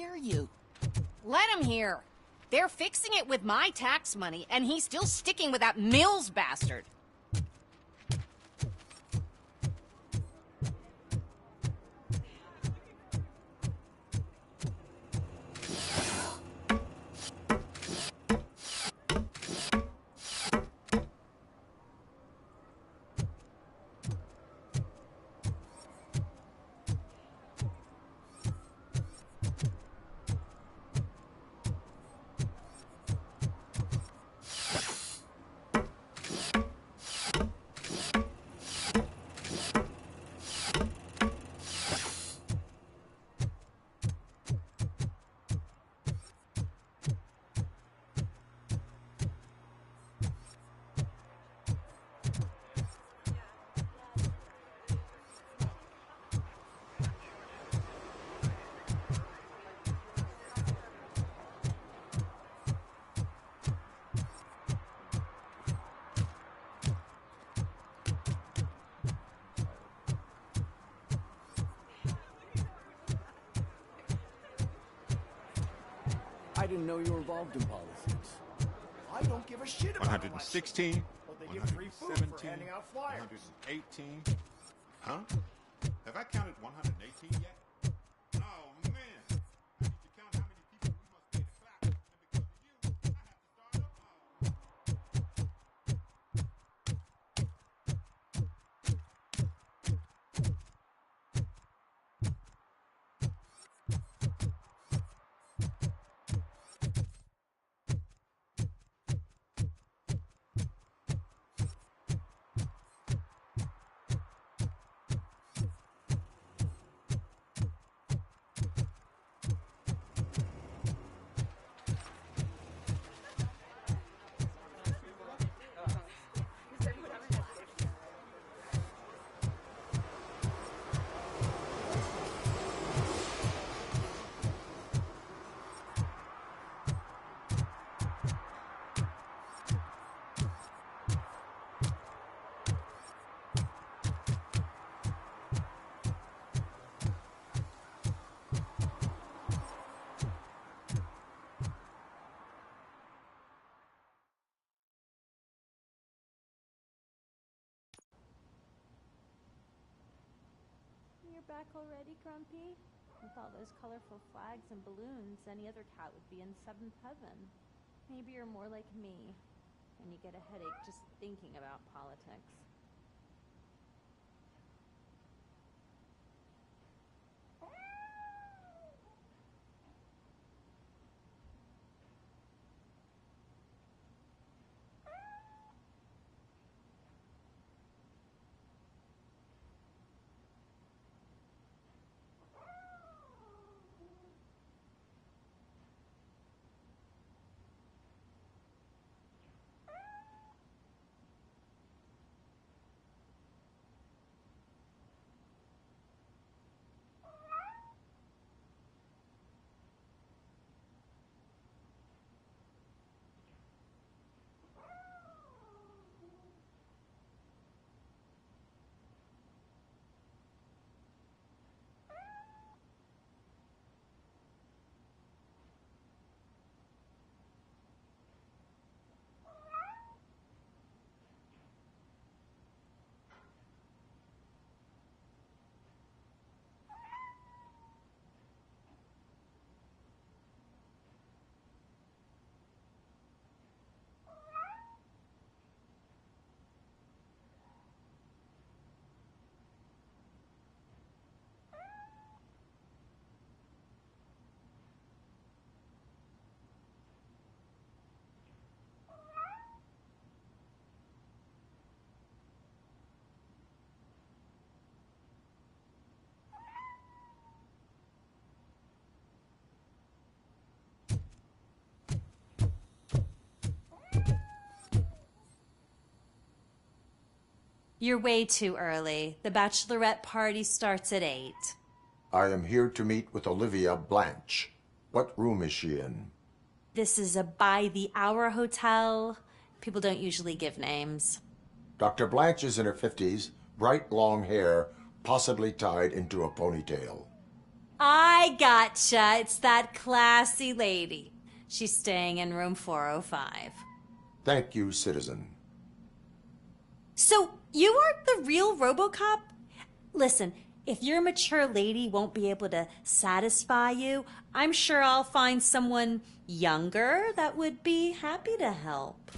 dare you? Let him hear. They're fixing it with my tax money, and he's still sticking with that Mills bastard. I didn't know you were involved in politics. I don't give a shit about 116, Well, they give free food for 117, handing out flyers. 118. Huh? Have I counted 118 yet? Oh, man. I need to count how many people we must pay to clap. And because of you, I have to start over. You're back already, Grumpy? With all those colorful flags and balloons, any other cat would be in seventh heaven. Maybe you're more like me, and you get a headache just thinking about politics. You're way too early. The bachelorette party starts at 8. I am here to meet with Olivia Blanche. What room is she in? This is a by-the-hour hotel. People don't usually give names. Dr. Blanche is in her 50s, bright long hair, possibly tied into a ponytail. I gotcha. It's that classy lady. She's staying in room 405. Thank you, citizen. So, you aren't the real RoboCop? Listen, if your mature lady won't be able to satisfy you, I'm sure I'll find someone younger that would be happy to help.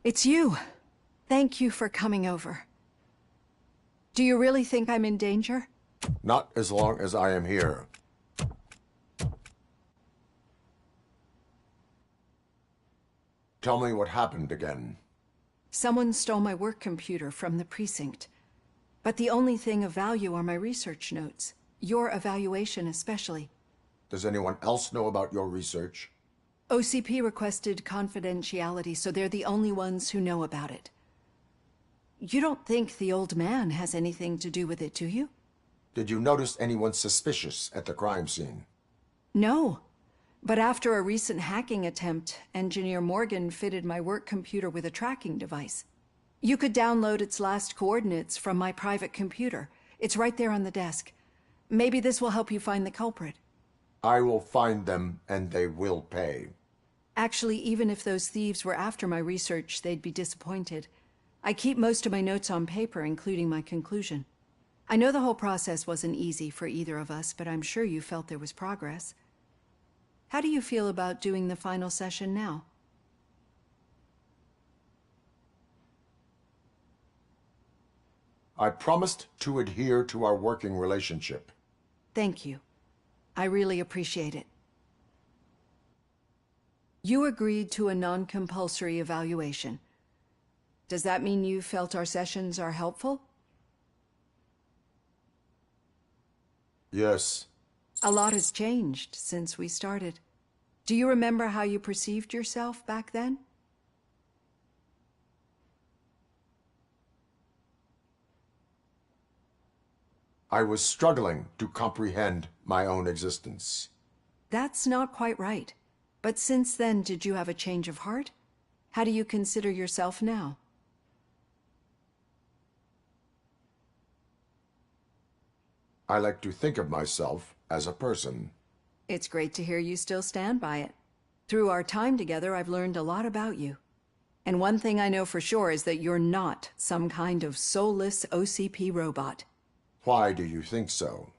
It's you. Thank you for coming over. Do you really think I'm in danger? Not as long as I am here. Tell me what happened again. Someone stole my work computer from the precinct. But the only thing of value are my research notes. Your evaluation especially. Does anyone else know about your research? OCP requested confidentiality, so they're the only ones who know about it. You don't think the old man has anything to do with it, do you? Did you notice anyone suspicious at the crime scene? No. But after a recent hacking attempt, Engineer Morgan fitted my work computer with a tracking device. You could download its last coordinates from my private computer. It's right there on the desk. Maybe this will help you find the culprit. I will find them, and they will pay. Actually, even if those thieves were after my research, they'd be disappointed. I keep most of my notes on paper, including my conclusion. I know the whole process wasn't easy for either of us, but I'm sure you felt there was progress. How do you feel about doing the final session now? I promised to adhere to our working relationship. Thank you. I really appreciate it. You agreed to a non-compulsory evaluation. Does that mean you felt our sessions are helpful? Yes. A lot has changed since we started. Do you remember how you perceived yourself back then? I was struggling to comprehend my own existence. That's not quite right. But since then, did you have a change of heart? How do you consider yourself now? I like to think of myself as a person. It's great to hear you still stand by it. Through our time together, I've learned a lot about you. And one thing I know for sure is that you're not some kind of soulless OCP robot. Why do you think so?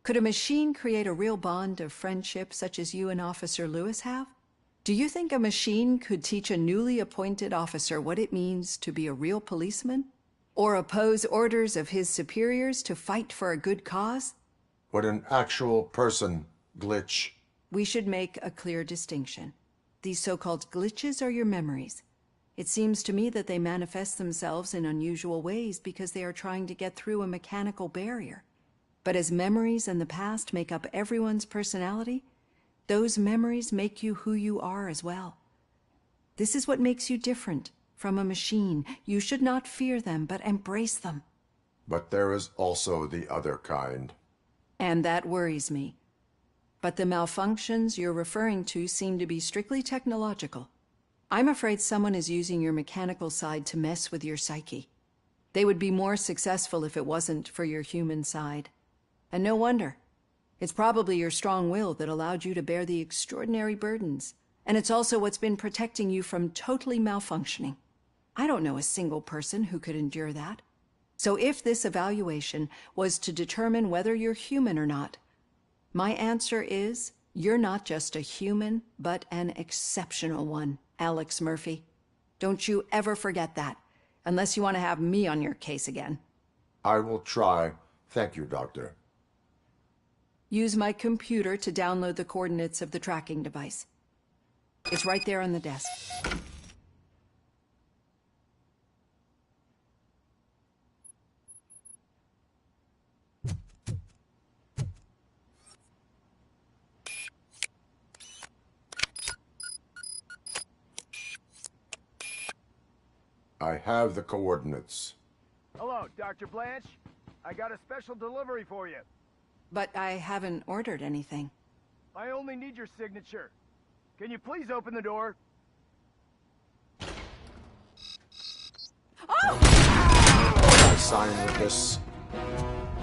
Could a machine create a real bond of friendship such as you and Officer Lewis have? Do you think a machine could teach a newly appointed officer what it means to be a real policeman? Or oppose orders of his superiors to fight for a good cause? Would an actual person glitch? We should make a clear distinction. These so-called glitches are your memories. It seems to me that they manifest themselves in unusual ways because they are trying to get through a mechanical barrier. But as memories and the past make up everyone's personality, those memories make you who you are as well. This is what makes you different from a machine. You should not fear them, but embrace them. But there is also the other kind. And that worries me. But the malfunctions you're referring to seem to be strictly technological. I'm afraid someone is using your mechanical side to mess with your psyche. They would be more successful if it wasn't for your human side. And no wonder. It's probably your strong will that allowed you to bear the extraordinary burdens. And it's also what's been protecting you from totally malfunctioning. I don't know a single person who could endure that. So if this evaluation was to determine whether you're human or not, my answer is, you're not just a human, but an exceptional one, Alex Murphy. Don't you ever forget that, unless you want to have me on your case again. I will try. Thank you, Doctor. Use my computer to download the coordinates of the tracking device. It's right there on the desk. I have the coordinates. Hello, Dr. Blanche. I got a special delivery for you. But I haven't ordered anything. I only need your signature. Can you please open the door? I sign with this.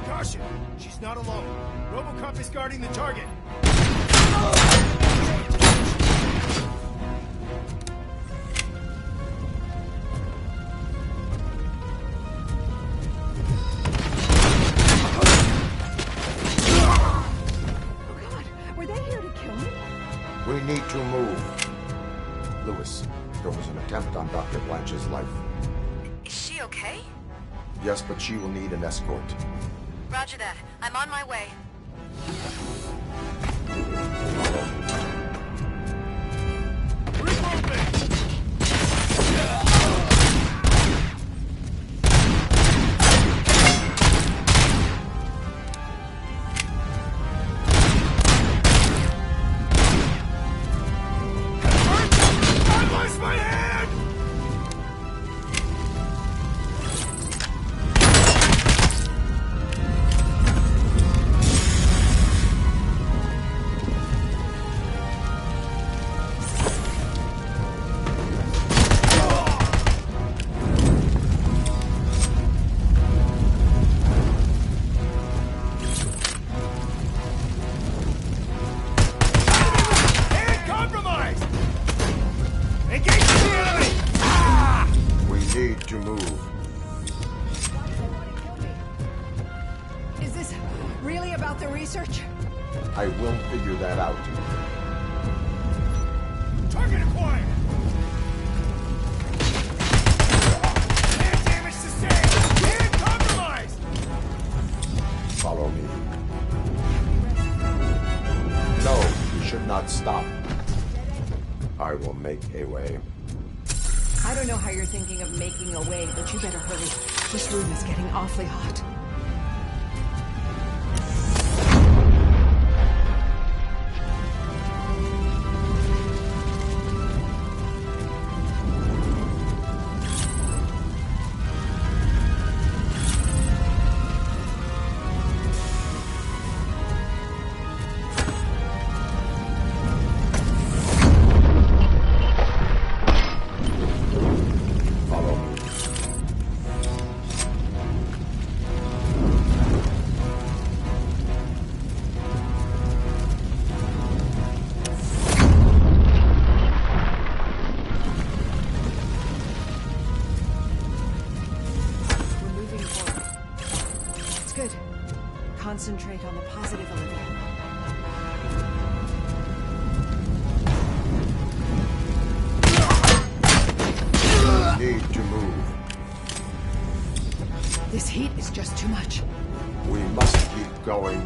Caution! She's not alone. RoboCop is guarding the target. Were they here to kill me? We need to move. Lewis, there was an attempt on Dr. Blanche's life. Is she okay? Yes, but she will need an escort. Roger that. I'm on my way. I will figure that out. Target acquired! Air damage sustained! Unit compromised! Follow me. No, you should not stop. I will make a way. I don't know how you're thinking of making a way, but you better hurry. This room is getting awfully hot. Concentrate on the positive, Olivia. We need to move. This heat is just too much. We must keep going.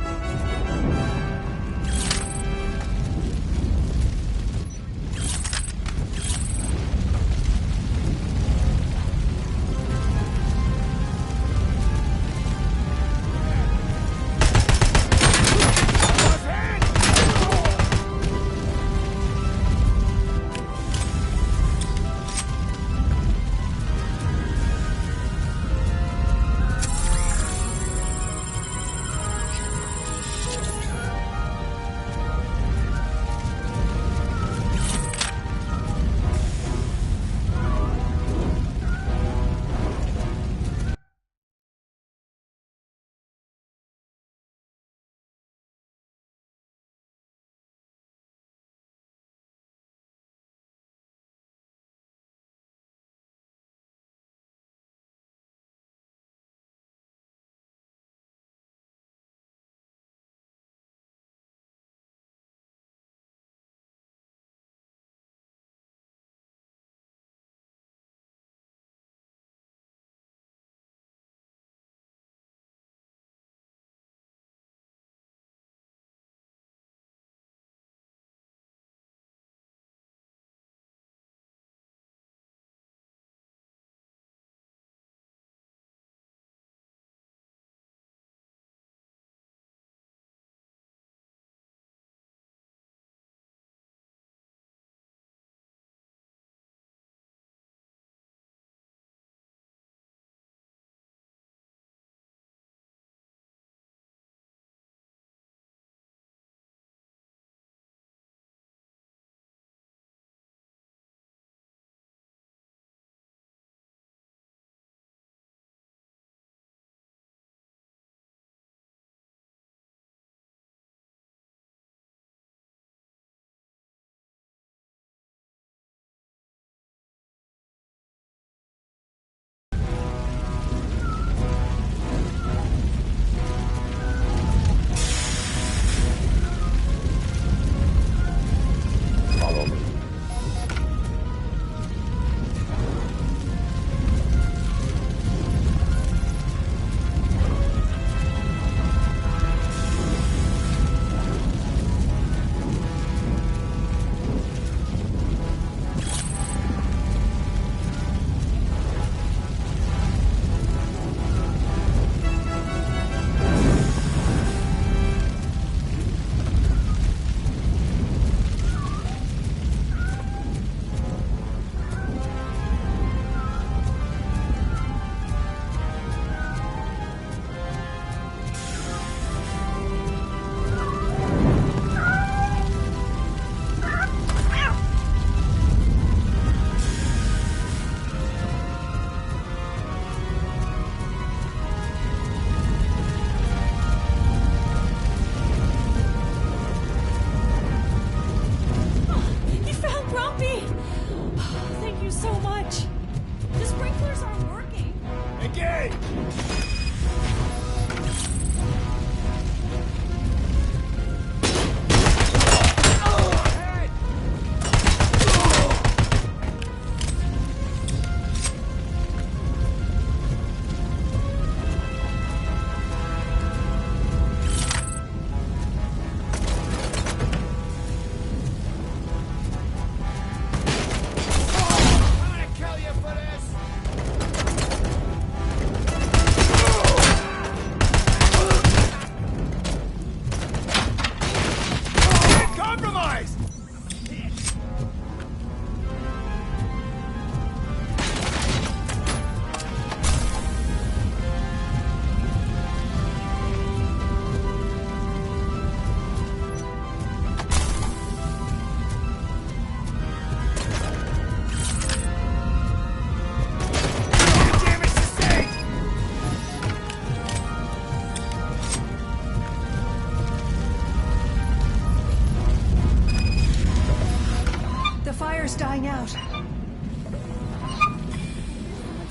The fire's dying out. Someone's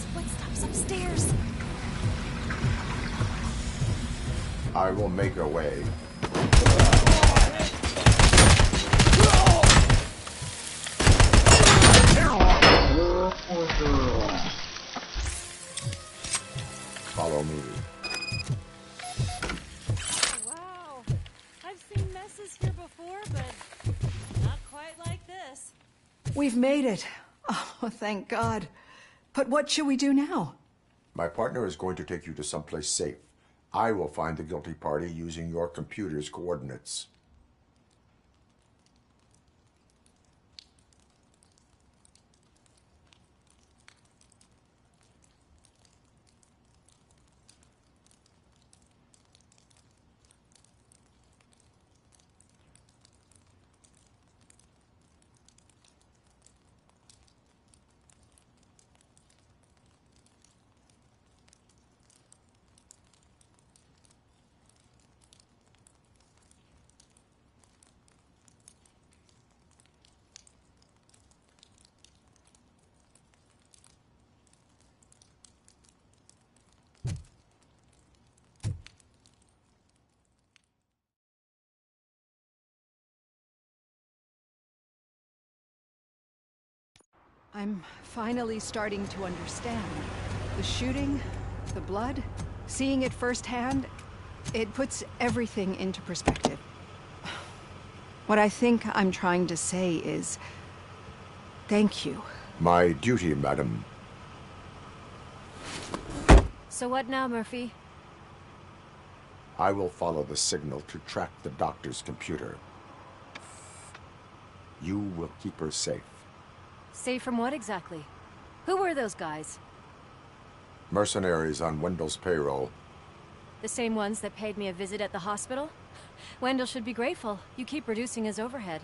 footsteps upstairs. I will make a way. Follow me. Wow. I've seen messes here before, but not quite like this. We've made it. Oh, thank God. But what should we do now? My partner is going to take you to someplace safe. I will find the guilty party using your computer's coordinates. I'm finally starting to understand. The shooting, the blood, seeing it firsthand, it puts everything into perspective. What I think I'm trying to say is, thank you. My duty, madam. So what now, Murphy? I will follow the signal to track the doctor's computer. You will keep her safe. Safe from what exactly? Who were those guys? Mercenaries on Wendell's payroll. The same ones that paid me a visit at the hospital? Wendell should be grateful. You keep reducing his overhead.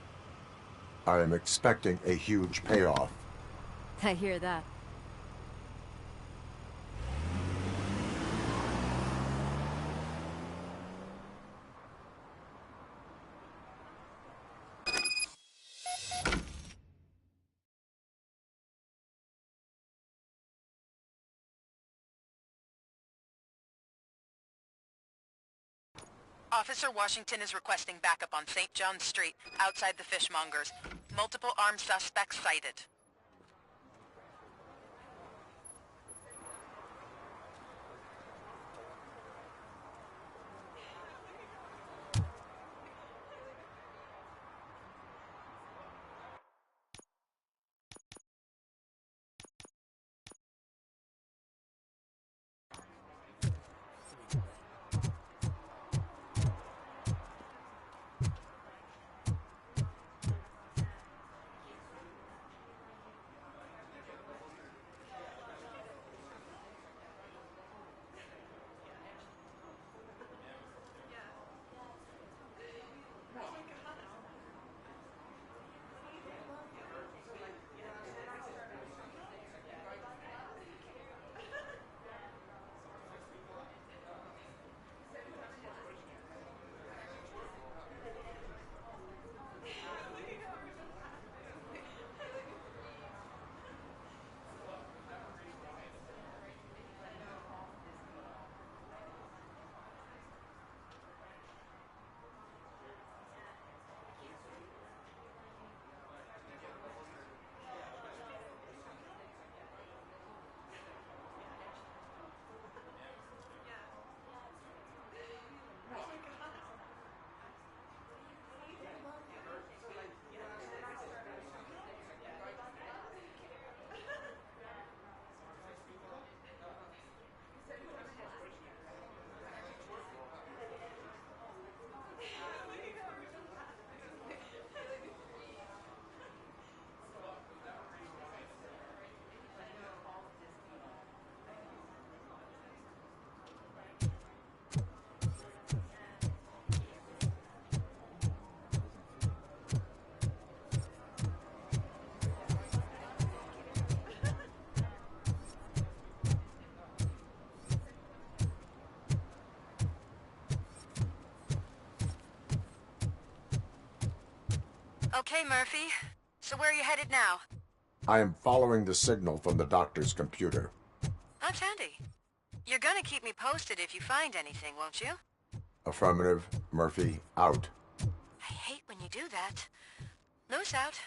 I am expecting a huge payoff. I hear that. Officer Washington is requesting backup on St. John's Street, outside the fishmongers. Multiple armed suspects sighted. Okay, Murphy. So where are you headed now? I am following the signal from the doctor's computer. That's handy. You're gonna keep me posted if you find anything, won't you? Affirmative. Murphy, out. I hate when you do that. Loose out.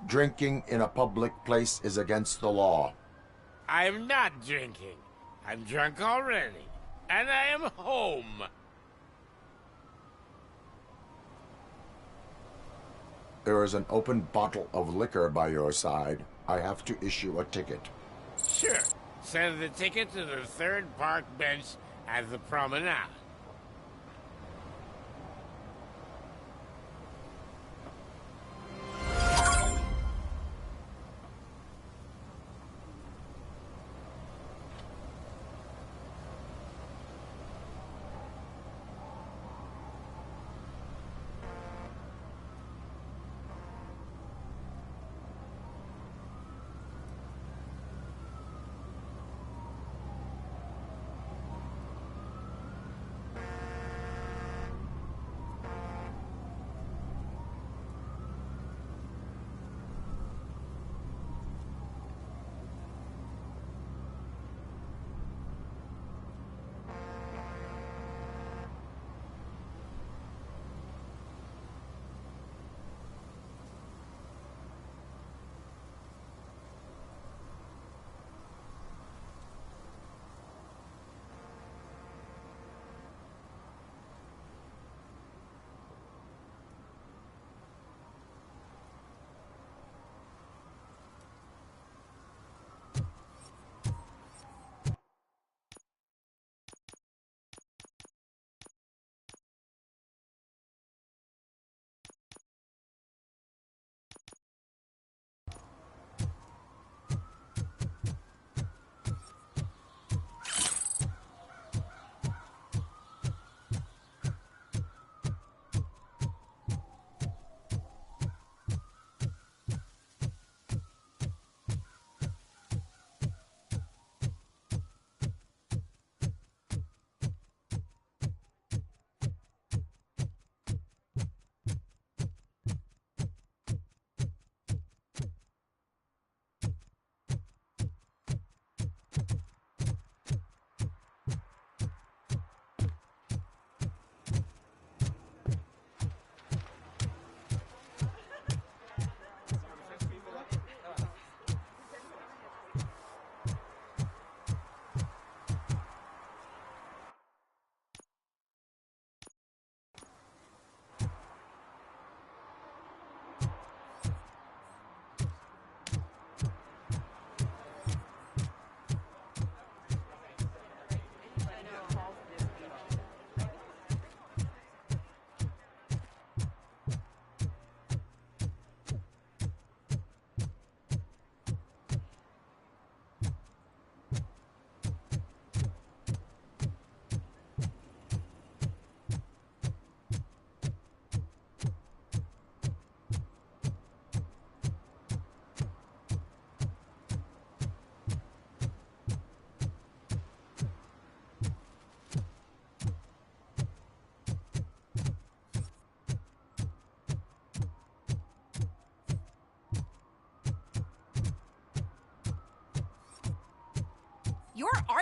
Drinking in a public place is against the law. I'm not drinking. I'm drunk already. And I am home. There is an open bottle of liquor by your side. I have to issue a ticket. Sure. Send the ticket to the third park bench at the promenade.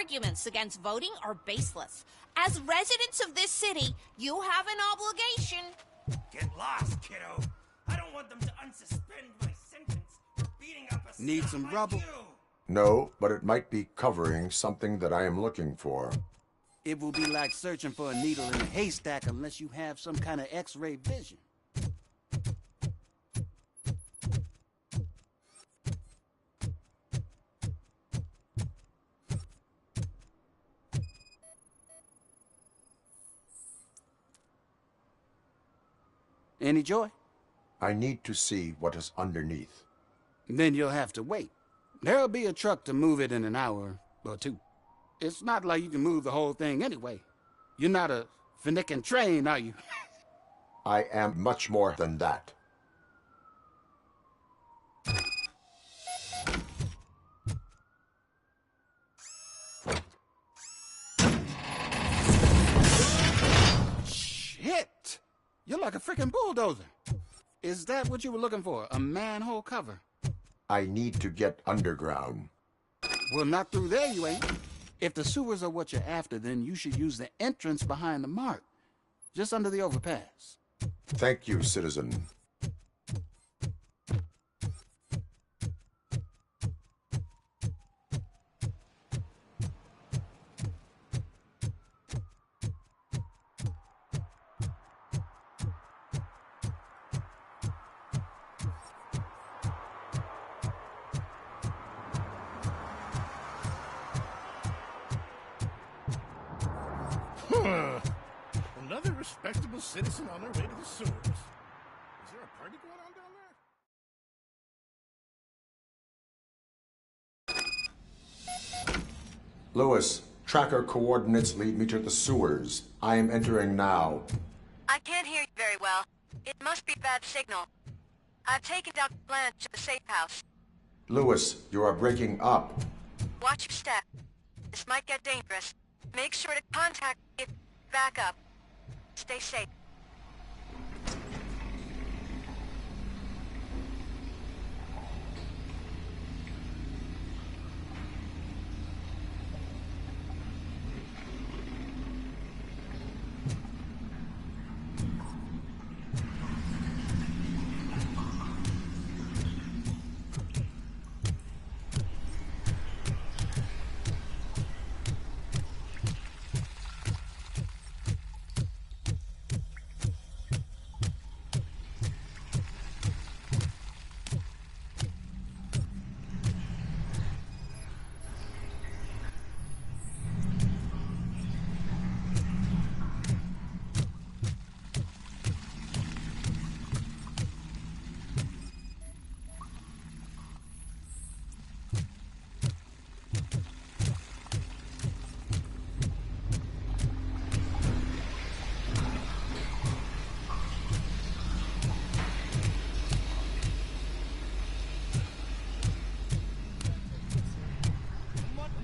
arguments against voting are baseless. As residents of this city, you have an obligation. Get lost, kiddo. I don't want them to unsuspend my sentence for beating up a Need snob some like rubble? you. No, but it might be covering something that I am looking for. It will be like searching for a needle in a haystack unless you have some kind of X-ray vision. Any joy? I need to see what is underneath. Then you'll have to wait. There'll be a truck to move it in an hour or two. It's not like you can move the whole thing anyway. You're not a finicking train, are you? I am much more than that. Shit! You're like a freaking bulldozer. Is that what you were looking for? A manhole cover? I need to get underground. Well, not through there, you ain't. If the sewers are what you're after, then you should use the entrance behind the mark. Just under the overpass. Thank you, citizen. Another respectable citizen on their way to the sewers. Is there a party going on down there? Lewis, tracker coordinates lead me to the sewers. I am entering now. I can't hear you very well. It must be a bad signal. I've taken Dr. Blanche to the safe house. Lewis, you are breaking up. Watch your step. This might get dangerous. Make sure to contact me if you back up. Stay safe.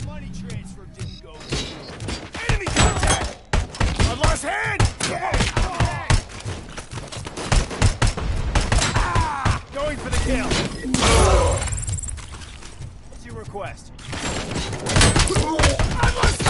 Money transfer didn't go through. Enemy contact! I lost hand! Ah! Going for the kill. What's your request? I lost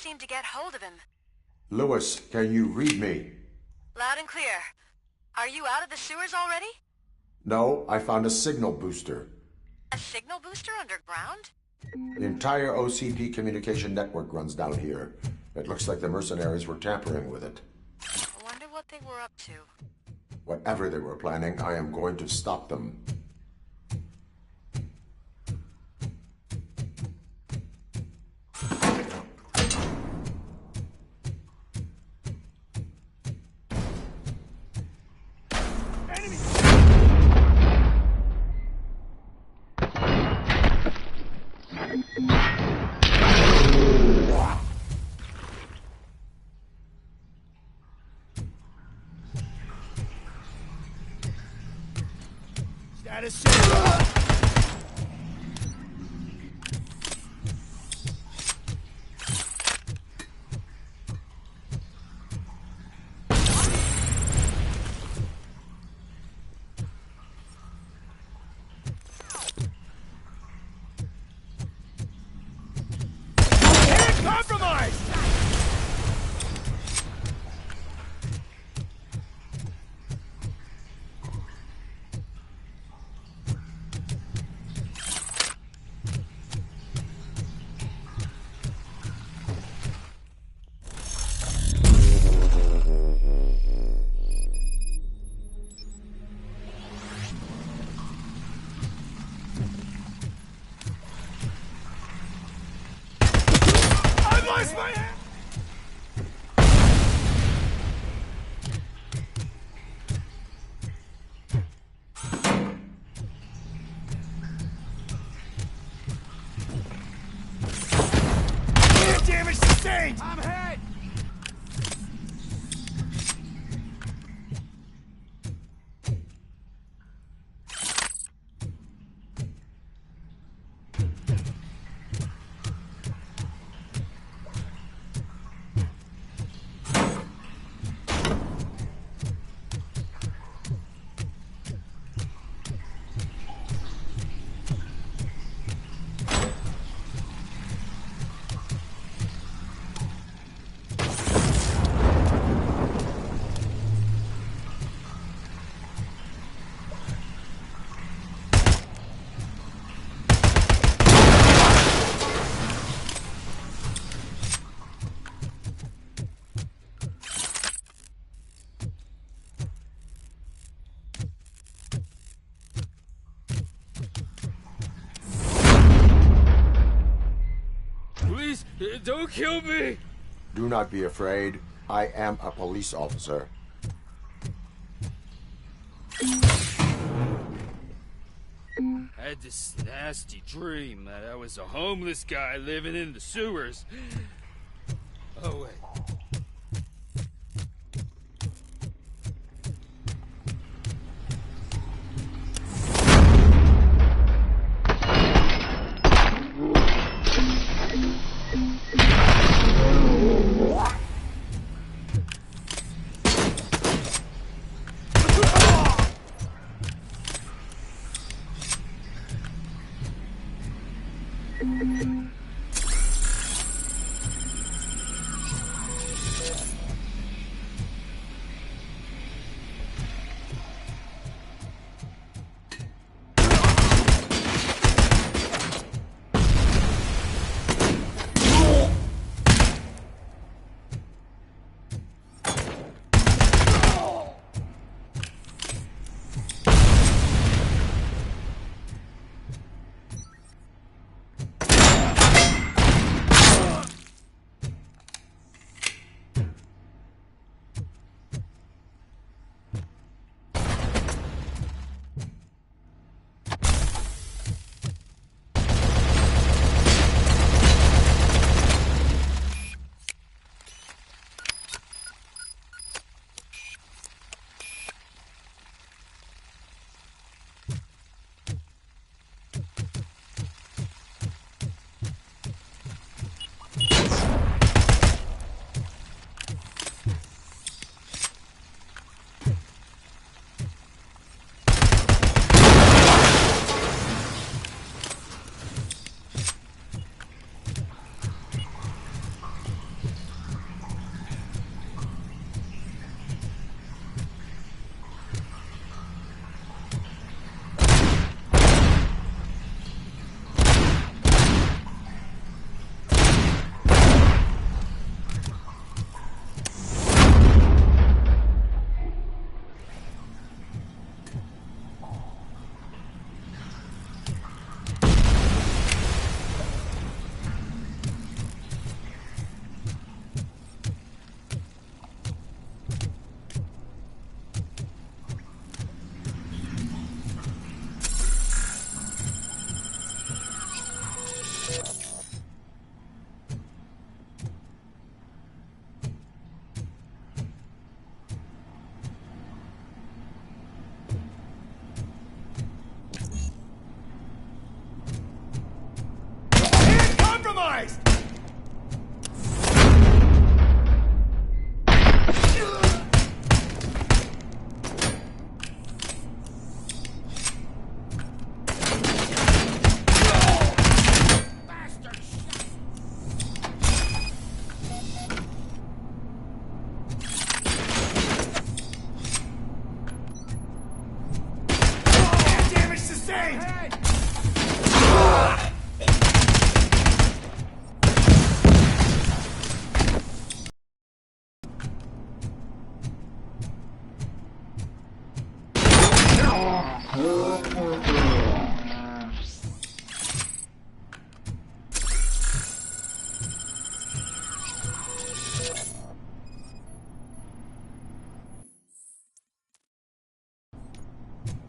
seem to get hold of him. Lewis, can you read me? Loud and clear. Are you out of the sewers already? No, I found a signal booster. A signal booster underground? The entire OCP communication network runs down here. It looks like the mercenaries were tampering with it. I wonder what they were up to. Whatever they were planning, I am going to stop them. Status check. Compromise! I lost my hand! Damage sustained! I'm hit! Please, don't kill me! Do not be afraid. I am a police officer. I had this nasty dream that I was a homeless guy living in the sewers. Oh, wait.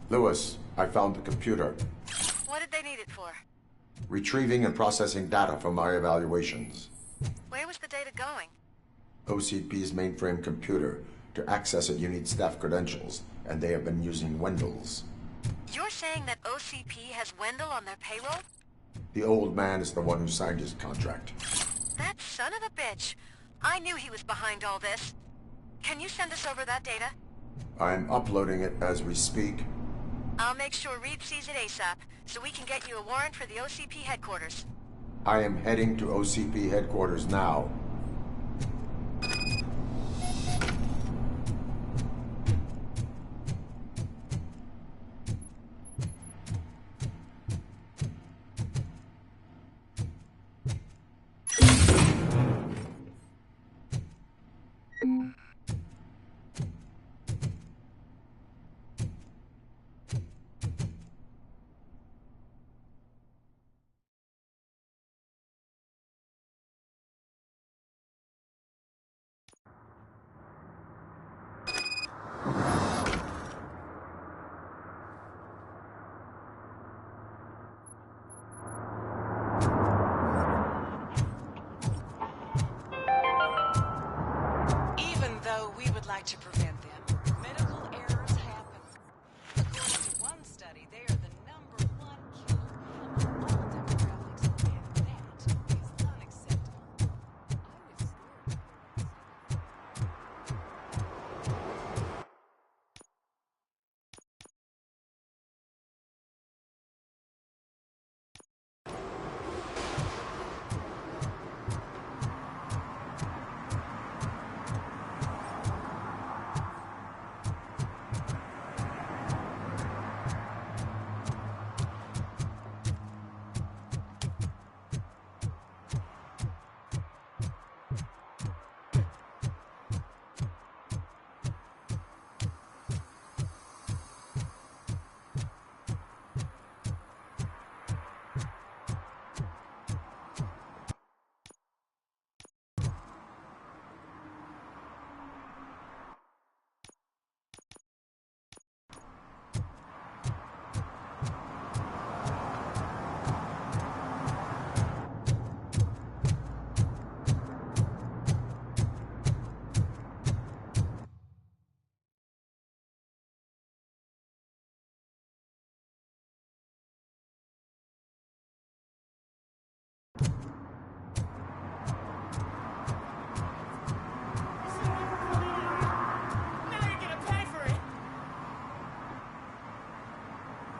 Lewis, I found the computer. What did they need it for? Retrieving and processing data from our evaluations. Where was the data going? OCP's mainframe computer. To access it, you need staff credentials, and they have been using Wendell's. You're saying that OCP has Wendell on their payroll? The old man is the one who signed his contract. That son of a bitch. I knew he was behind all this. Can you send us over that data? I'm uploading it as we speak. I'll make sure Reed sees it ASAP, so we can get you a warrant for the OCP headquarters. I am heading to OCP headquarters now. Even though we would like to prevent them, medical errors happen. According to one study, they are the #1 killer among all demographics, and that is unacceptable.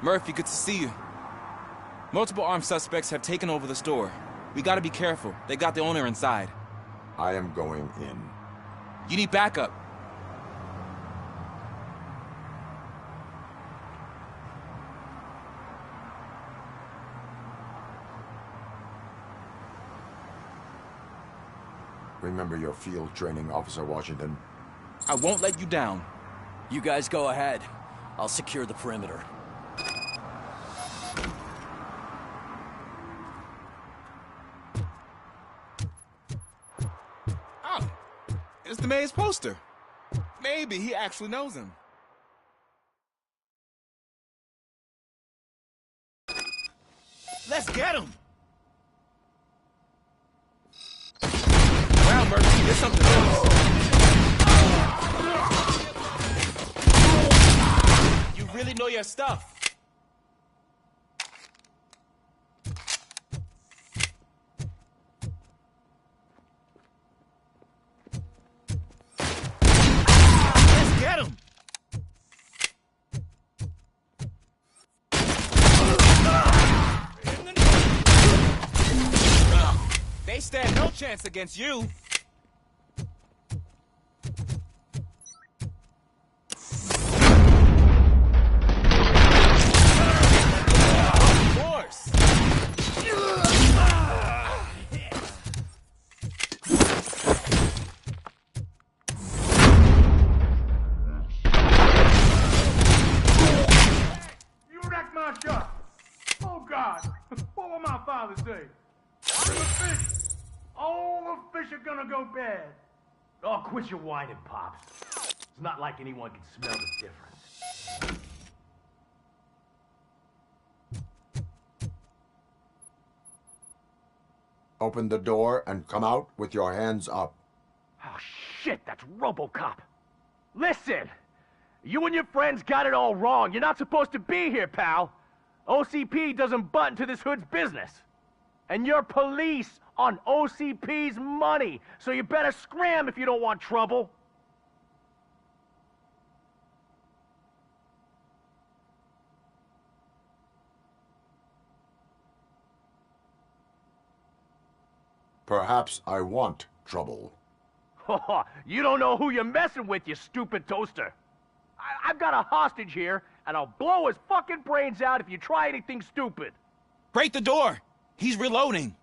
Murphy, good to see you. Multiple armed suspects have taken over the store. We gotta be careful. They got the owner inside. I am going in. You need backup. Remember your field training, Officer Washington. I won't let you down. You guys go ahead. I'll secure the perimeter. Oh, it's the mayor's poster. Maybe he actually knows him. Let's get him! Wow, Murphy, there's something else. You really know your stuff. Let's get him! They stand no chance against you. Of course. God! What will my father say? I'm a fish! All the fish are gonna go bad. Oh, quit your whining, Pops. It's not like anyone can smell the difference. Open the door and come out with your hands up. Oh, shit, that's RoboCop. Listen! You and your friends got it all wrong. You're not supposed to be here, pal. OCP doesn't butt into this hood's business. And you're police on OCP's money, so you better scram if you don't want trouble. Perhaps I want trouble. You don't know who you're messing with, you stupid toaster. I've got a hostage here, and I'll blow his fucking brains out if you try anything stupid. Break the door! He's reloading.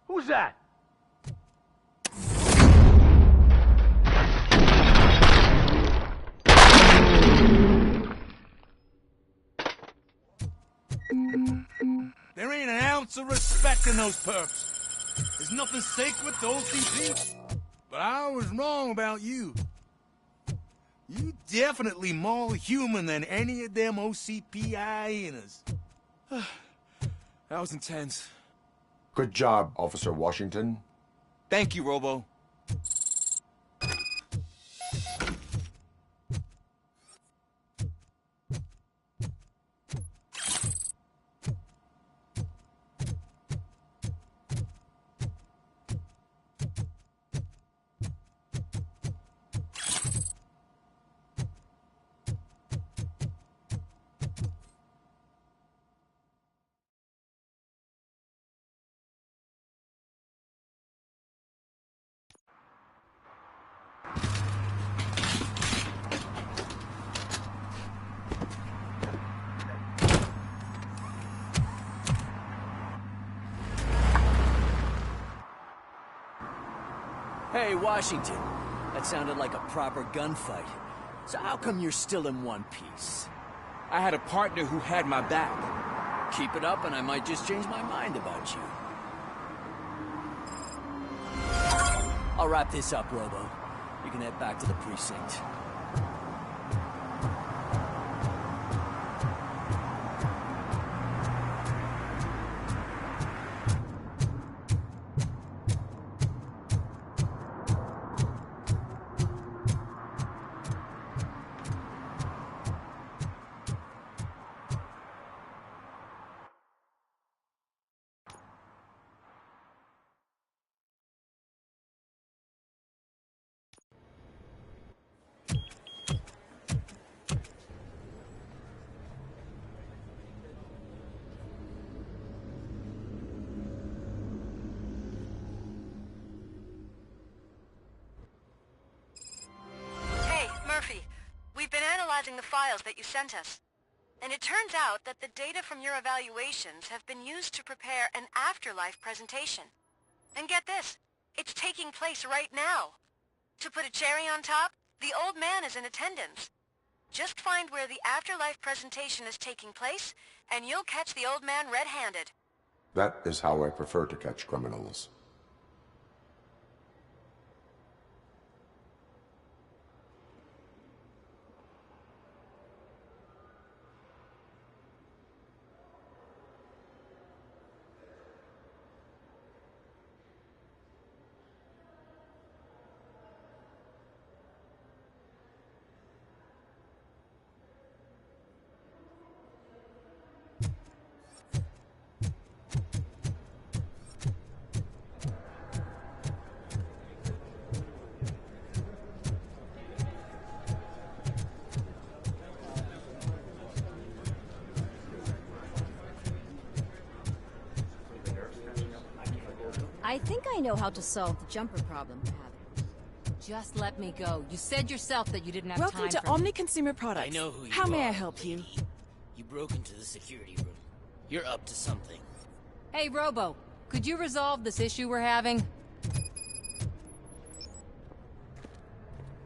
Who's that? There ain't an ounce of respect in those perps. There's nothing sacred to OCP. But I was wrong about you. You definitely more human than any of them OCP hyenas. That was intense. Good job, Officer Washington. Thank you, Robo. Hey, Washington. That sounded like a proper gunfight. So how come you're still in one piece? I had a partner who had my back. Keep it up and I might just change my mind about you. I'll wrap this up, Robo. You can head back to the precinct. We've been analyzing the files that you sent us. And it turns out that the data from your evaluations have been used to prepare an afterlife presentation. And get this, it's taking place right now. To put a cherry on top, the old man is in attendance. Just find where the afterlife presentation is taking place, and you'll catch the old man red-handed. That is how I prefer to catch criminals. I think I know how to solve the jumper problem we're having. Just let me go. You said yourself that you didn't have Welcome time to for Omni me. Consumer Products. I know who you How may are, I help you? lady. You broke into the security room. You're up to something. Hey, Robo, could you resolve this issue we're having?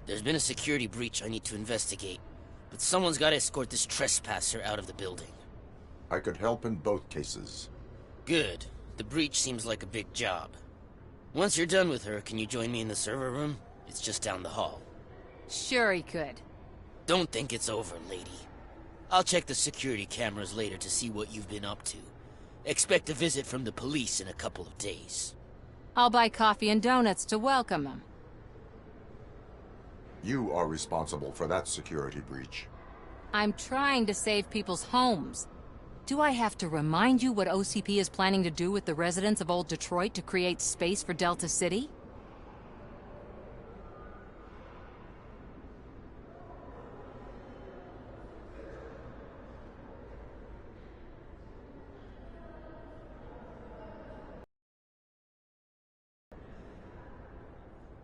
There's been a security breach I need to investigate, but someone's got to escort this trespasser out of the building. I could help in both cases. Good. The breach seems like a big job. Once you're done with her, can you join me in the server room? It's just down the hall. Sure he could. Don't think it's over, lady. I'll check the security cameras later to see what you've been up to. Expect a visit from the police in a couple of days. I'll buy coffee and donuts to welcome him. You are responsible for that security breach. I'm trying to save people's homes. Do I have to remind you what OCP is planning to do with the residents of Old Detroit to create space for Delta City?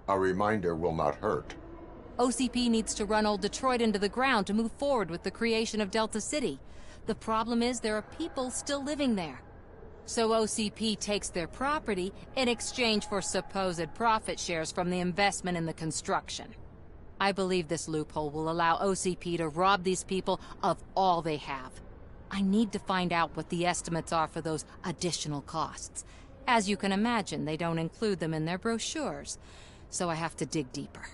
A reminder will not hurt. OCP needs to run Old Detroit into the ground to move forward with the creation of Delta City. The problem is there are people still living there. So OCP takes their property in exchange for supposed profit shares from the investment in the construction. I believe this loophole will allow OCP to rob these people of all they have. I need to find out what the estimates are for those additional costs. As you can imagine, they don't include them in their brochures, so I have to dig deeper.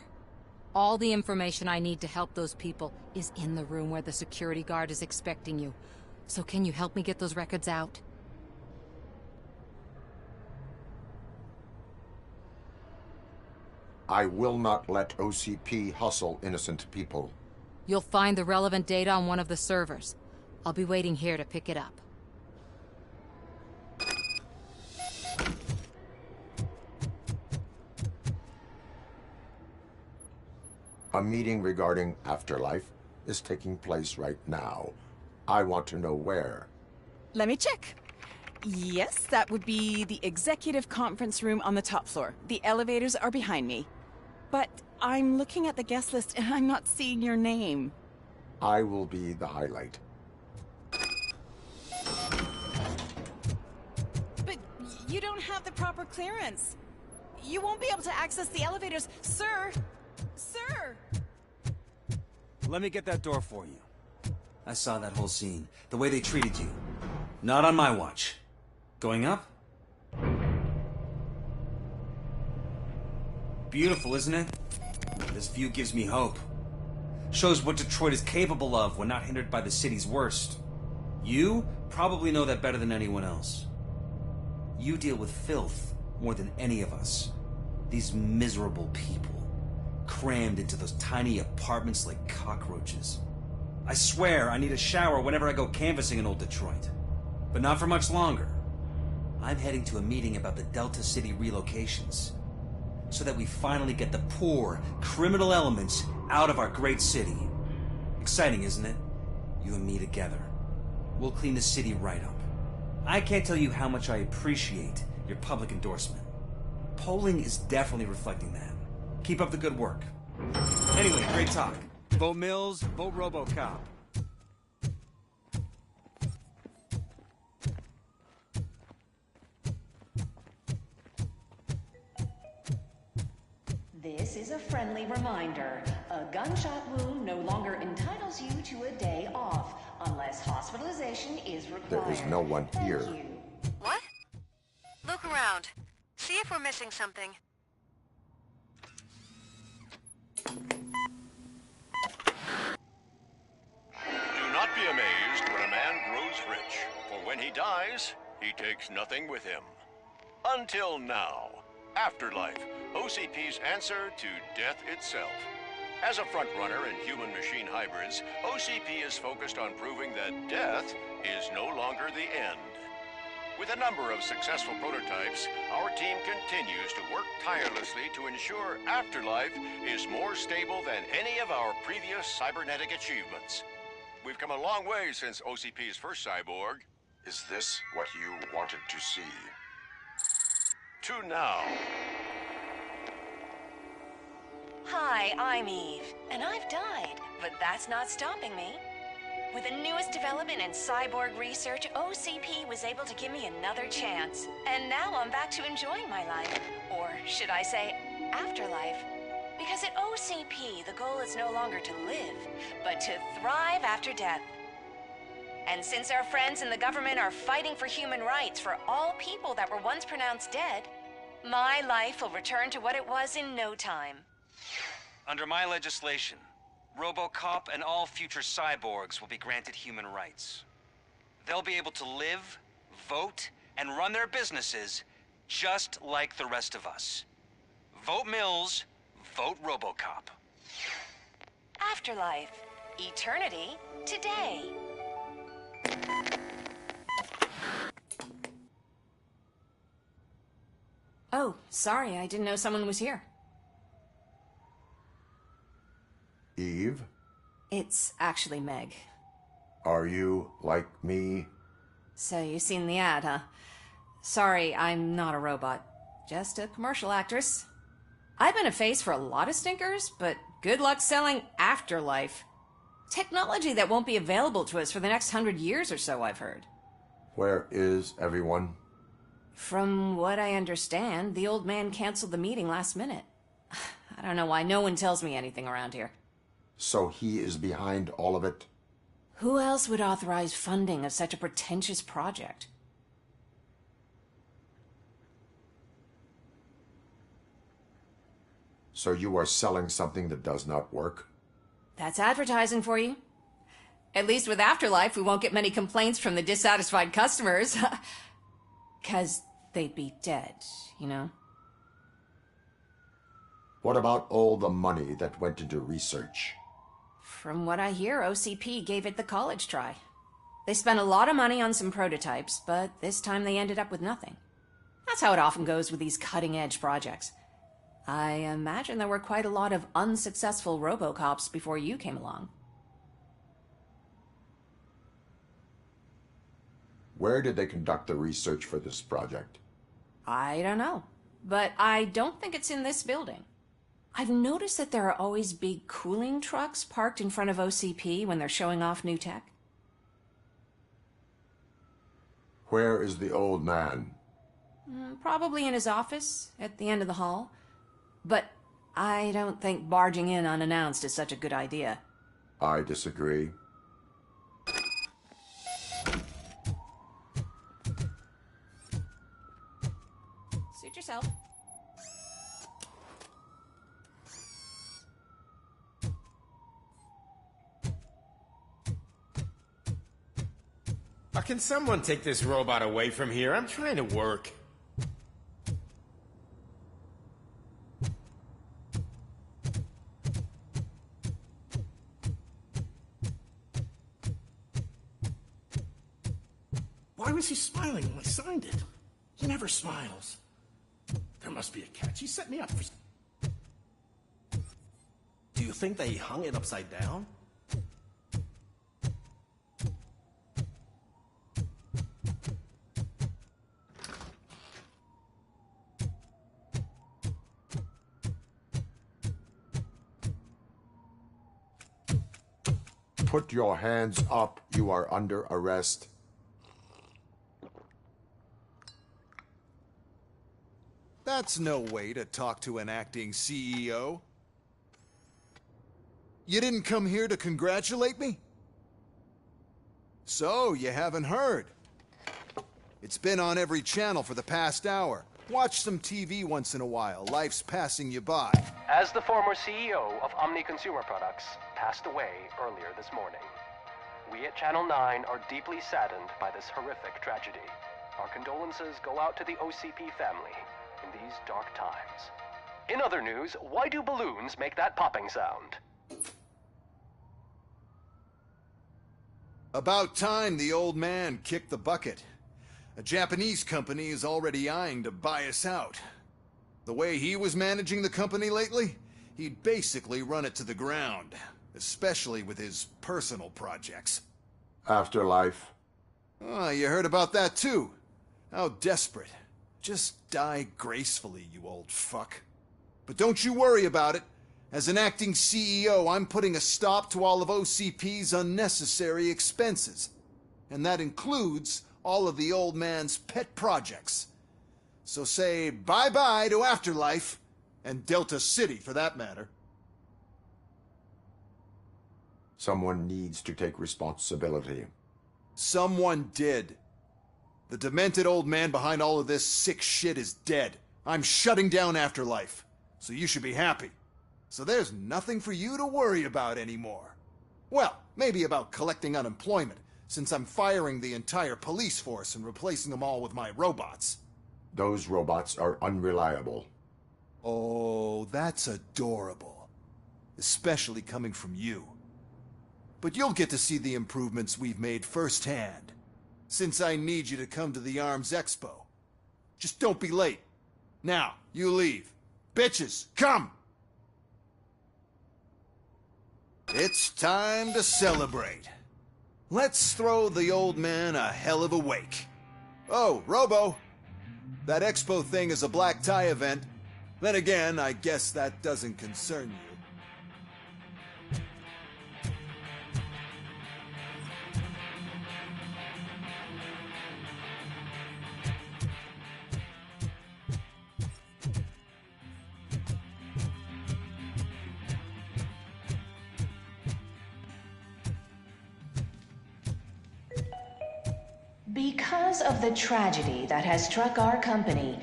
All the information I need to help those people is in the room where the security guard is expecting you. So can you help me get those records out? I will not let OCP hustle innocent people. You'll find the relevant data on one of the servers. I'll be waiting here to pick it up. A meeting regarding afterlife is taking place right now. I want to know where. Let me check. Yes, that would be the executive conference room on the top floor. The elevators are behind me. But I'm looking at the guest list and I'm not seeing your name. I will be the highlight. But you don't have the proper clearance. You won't be able to access the elevators, sir! Sir! Let me get that door for you. I saw that whole scene. The way they treated you. Not on my watch. Going up? Beautiful, isn't it? This view gives me hope. Shows what Detroit is capable of when not hindered by the city's worst. You probably know that better than anyone else. You deal with filth more than any of us. These miserable people, crammed into those tiny apartments like cockroaches. I swear I need a shower whenever I go canvassing in Old Detroit. But not for much longer. I'm heading to a meeting about the Delta City relocations, so that we finally get the poor, criminal elements out of our great city. Exciting, isn't it? You and me together. We'll clean the city right up. I can't tell you how much I appreciate your public endorsement. Polling is definitely reflecting that. Keep up the good work. Anyway, great talk. Vote Mills, vote RoboCop. This is a friendly reminder. A gunshot wound no longer entitles you to a day off, unless hospitalization is required. There is no one here. Thank you. What? Look around. See if we're missing something. Do not be amazed when a man grows rich, for when he dies, he takes nothing with him. Until now. Afterlife, OCP's answer to death itself. As a frontrunner in human-machine hybrids, OCP is focused on proving that death is no longer the end. With a number of successful prototypes, our team continues to work tirelessly to ensure Afterlife is more stable than any of our previous cybernetic achievements. We've come a long way since OCP's first cyborg. Is this what you wanted to see? To now. Hi, I'm Eve, and I've died, but that's not stopping me. With the newest development in cyborg research, OCP was able to give me another chance. And now I'm back to enjoying my life. Or should I say, afterlife. Because at OCP, the goal is no longer to live, but to thrive after death. And since our friends in the government are fighting for human rights for all people that were once pronounced dead, my life will return to what it was in no time. Under my legislation, RoboCop and all future cyborgs will be granted human rights. They'll be able to live, vote, and run their businesses just like the rest of us. Vote Mills, vote RoboCop. Afterlife. Eternity. Today. Oh, sorry, I didn't know someone was here. Eve, It's actually Meg. are you like me? So you've seen the ad, huh? Sorry, I'm not a robot. Just a commercial actress. I've been a face for a lot of stinkers, but good luck selling Afterlife. Technology that won't be available to us for the next 100 years or so, I've heard. Where is everyone? From what I understand, the old man canceled the meeting last minute. I don't know why no one tells me anything around here. So he is behind all of it? Who else would authorize funding of such a pretentious project? So you are selling something that does not work? That's advertising for you. At least with Afterlife, we won't get many complaints from the dissatisfied customers. 'Cause they'd be dead, you know? What about all the money that went into research? From what I hear, OCP gave it the college try. They spent a lot of money on some prototypes, but this time they ended up with nothing. That's how it often goes with these cutting-edge projects. I imagine there were quite a lot of unsuccessful RoboCops before you came along. Where did they conduct the research for this project? I don't know, but I don't think it's in this building. I've noticed that there are always big cooling trucks parked in front of OCP when they're showing off new tech. Where is the old man? Probably in his office, at the end of the hall. But I don't think barging in unannounced is such a good idea. I disagree. Suit yourself. Can someone take this robot away from here? I'm trying to work. Why was he smiling when I signed it? He never smiles. There must be a catch. He set me up for... Do you think they hung it upside down? Put your hands up. You are under arrest. That's no way to talk to an acting CEO. You didn't come here to congratulate me? So, you haven't heard. It's been on every channel for the past hour. Watch some TV once in a while. Life's passing you by. As the former CEO of Omni Consumer Products passed away earlier this morning, we at Channel 9 are deeply saddened by this horrific tragedy. Our condolences go out to the OCP family in these dark times. In other news, why do balloons make that popping sound? About time the old man kicked the bucket. A Japanese company is already eyeing to buy us out. The way he was managing the company lately, he'd basically run it to the ground, especially with his personal projects. Afterlife. Oh, you heard about that too. How desperate. Just die gracefully, you old fuck. But don't you worry about it. As an acting CEO, I'm putting a stop to all of OCP's unnecessary expenses. And that includes all of the old man's pet projects. So say bye-bye to Afterlife, and Delta City for that matter. Someone needs to take responsibility. Someone did. The demented old man behind all of this sick shit is dead. I'm shutting down Afterlife, so you should be happy. So there's nothing for you to worry about anymore. Well, maybe about collecting unemployment, since I'm firing the entire police force and replacing them all with my robots. Those robots are unreliable. Oh, that's adorable. Especially coming from you. But you'll get to see the improvements we've made firsthand, since I need you to come to the Arms Expo. Just don't be late. Now, you leave. Bitches, come! It's time to celebrate. Let's throw the old man a hell of a wake. Oh, Robo! That expo thing is a black tie event. Then again, I guess that doesn't concern you. Because of the tragedy that has struck our company,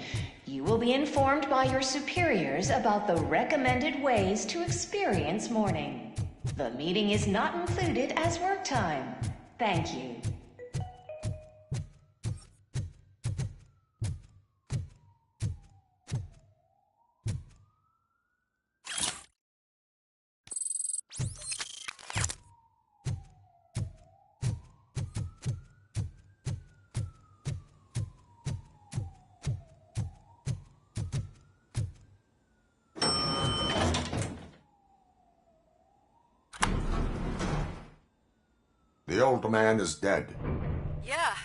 you will be informed by your superiors about the recommended ways to experience mourning. The meeting is not included as work time. Thank you. The old man is dead. Yeah,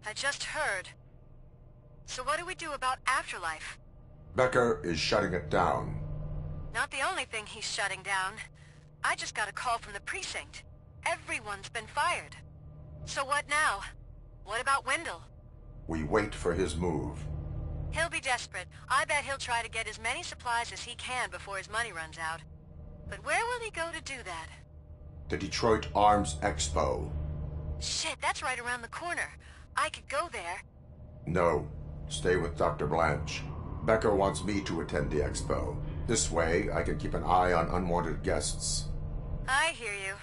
I just heard. So what do we do about Afterlife? Becker is shutting it down. Not the only thing he's shutting down. I just got a call from the precinct. Everyone's been fired. So what now? What about Wendell? We wait for his move. He'll be desperate. I bet he'll try to get as many supplies as he can before his money runs out. But where will he go to do that? The Detroit Arms Expo. Shit, that's right around the corner. I could go there. No, stay with Dr. Blanche. Becker wants me to attend the expo. This way, I can keep an eye on unwanted guests. I hear you.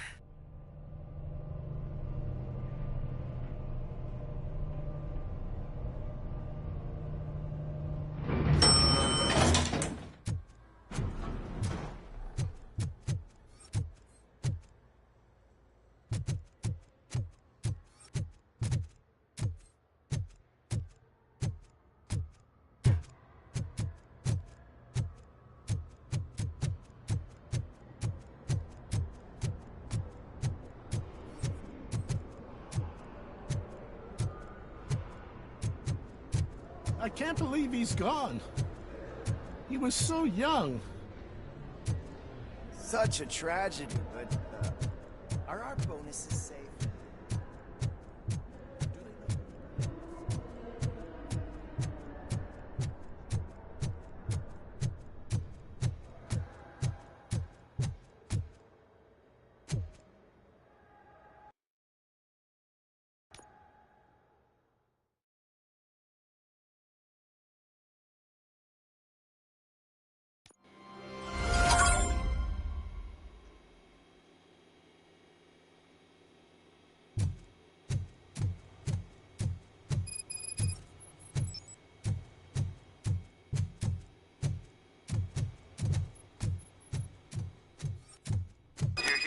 I can't believe he's gone. He was so young. Such a tragedy, but are our bonuses safe?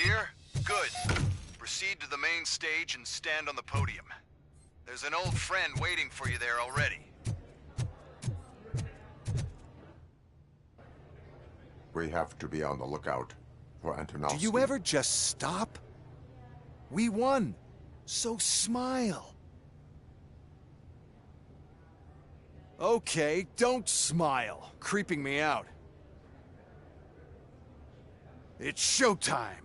Here? Good. Proceed to the main stage and stand on the podium. There's an old friend waiting for you there already. We have to be on the lookout for Antonovsky. Do you ever just stop? We won, so smile. Okay, don't smile. Creeping me out. It's showtime.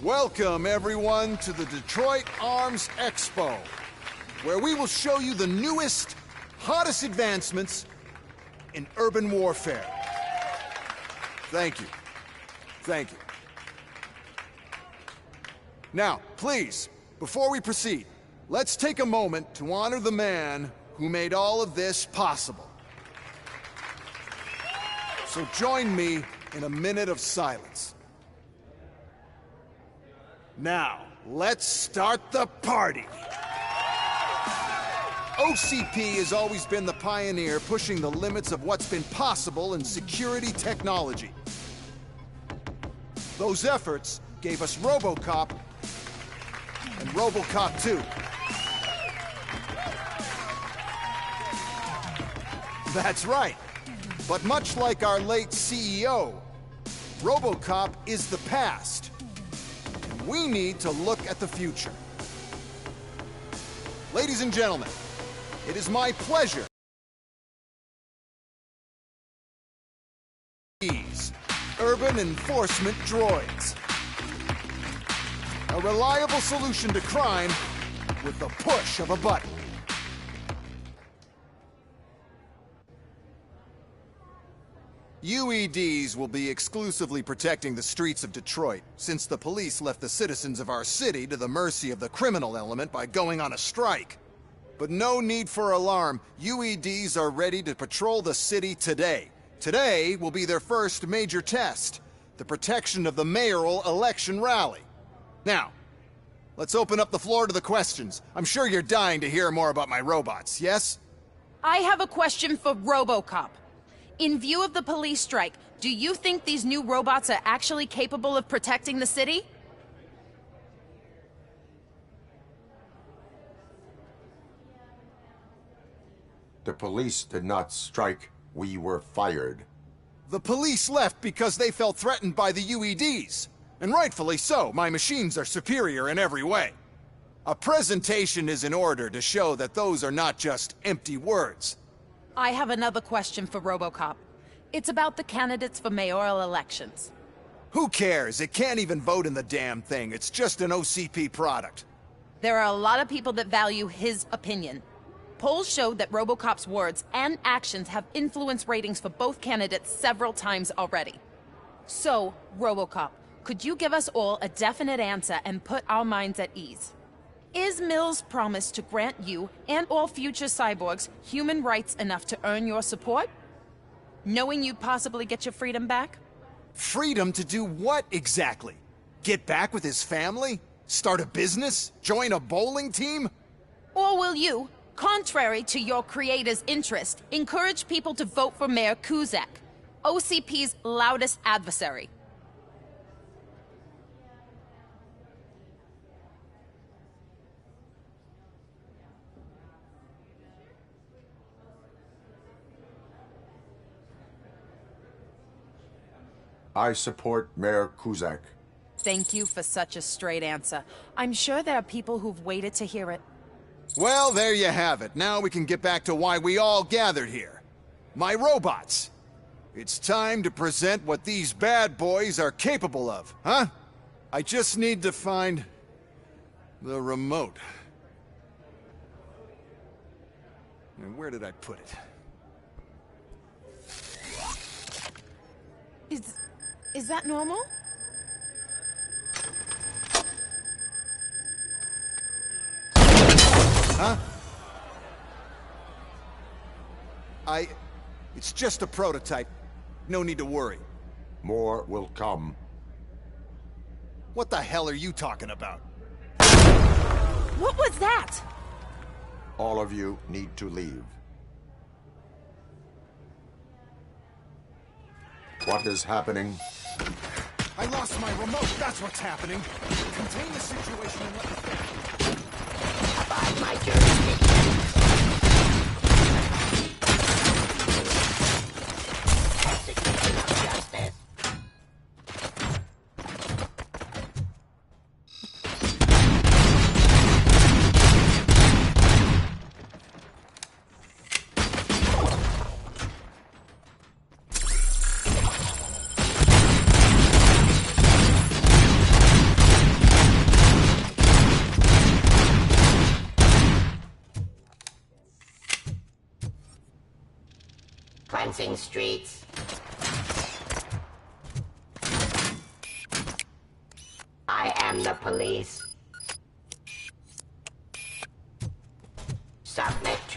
Welcome, everyone, to the Detroit Arms Expo, where we will show you the newest, hottest advancements in urban warfare. Thank you. Thank you. Now, please, before we proceed, let's take a moment to honor the man who made all of this possible. So join me in a minute of silence. Now, let's start the party. OCP has always been the pioneer pushing the limits of what's been possible in security technology. Those efforts gave us RoboCop and RoboCop 2. That's right. But much like our late CEO, RoboCop is the past. And we need to look at the future. Ladies and gentlemen, it is my pleasure. These urban enforcement droids. A reliable solution to crime with the push of a button. UEDs will be exclusively protecting the streets of Detroit, since the police left the citizens of our city to the mercy of the criminal element by going on a strike. But no need for alarm. UEDs are ready to patrol the city today. Today will be their first major test, the protection of the mayoral election rally. Now, let's open up the floor to the questions. I'm sure you're dying to hear more about my robots, yes? I have a question for RoboCop. In view of the police strike, do you think these new robots are actually capable of protecting the city? The police did not strike. We were fired. The police left because they felt threatened by the UEDs. And rightfully so. My machines are superior in every way. A presentation is in order to show that those are not just empty words. I have another question for RoboCop. It's about the candidates for mayoral elections. Who cares? It can't even vote in the damn thing. It's just an OCP product. There are a lot of people that value his opinion. Polls showed that RoboCop's words and actions have influenced ratings for both candidates several times already. So, RoboCop, could you give us all a definite answer and put our minds at ease? Is Mills' promise to grant you and all future cyborgs human rights enough to earn your support? Knowing you'd possibly get your freedom back? Freedom to do what exactly? Get back with his family? Start a business? Join a bowling team? Or will you, contrary to your creator's interest, encourage people to vote for Mayor Kuzak, OCP's loudest adversary? I support Mayor Kuzak. Thank you for such a straight answer. I'm sure there are people who've waited to hear it. Well, there you have it. Now we can get back to why we all gathered here. My robots. It's time to present what these bad boys are capable of, huh? I just need to find the remote. And where did I put it? Is that normal? Huh? It's just a prototype. No need to worry. More will come. What the hell are you talking about? What was that? All of you need to leave. What is happening? I lost my remote. That's what's happening. Contain the situation and let me finish. Abide my jurisdiction. Execution of justice. Cleansing streets. I am the police.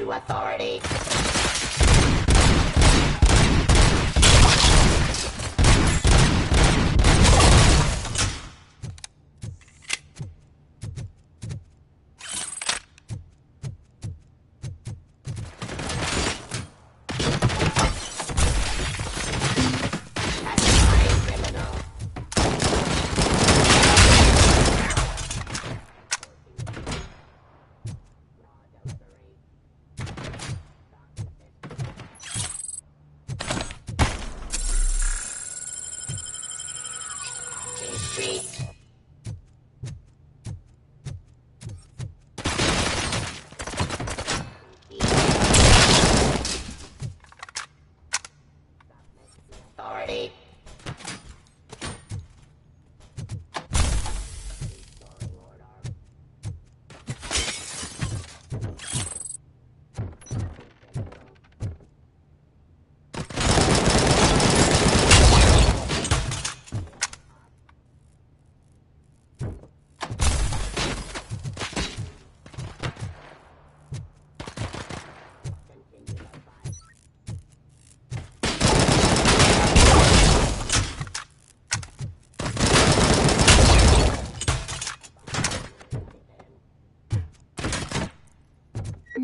to authority. Authority.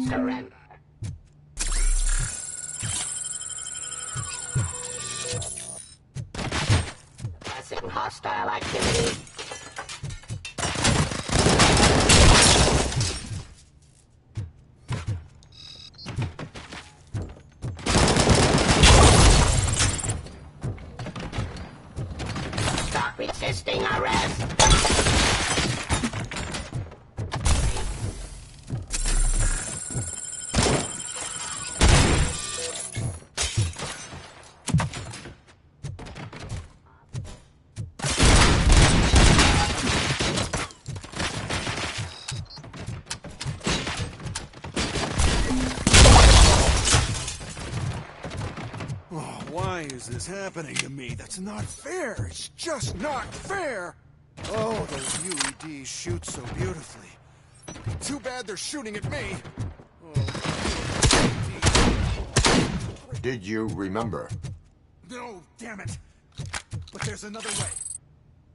Surrender. Suppressing hostile activity. Stop resisting arrest. Why is this happening to me? That's not fair. It's just not fair. Oh, those UEDs shoot so beautifully. Too bad they're shooting at me. Did you remember? No, damn it. But there's another way.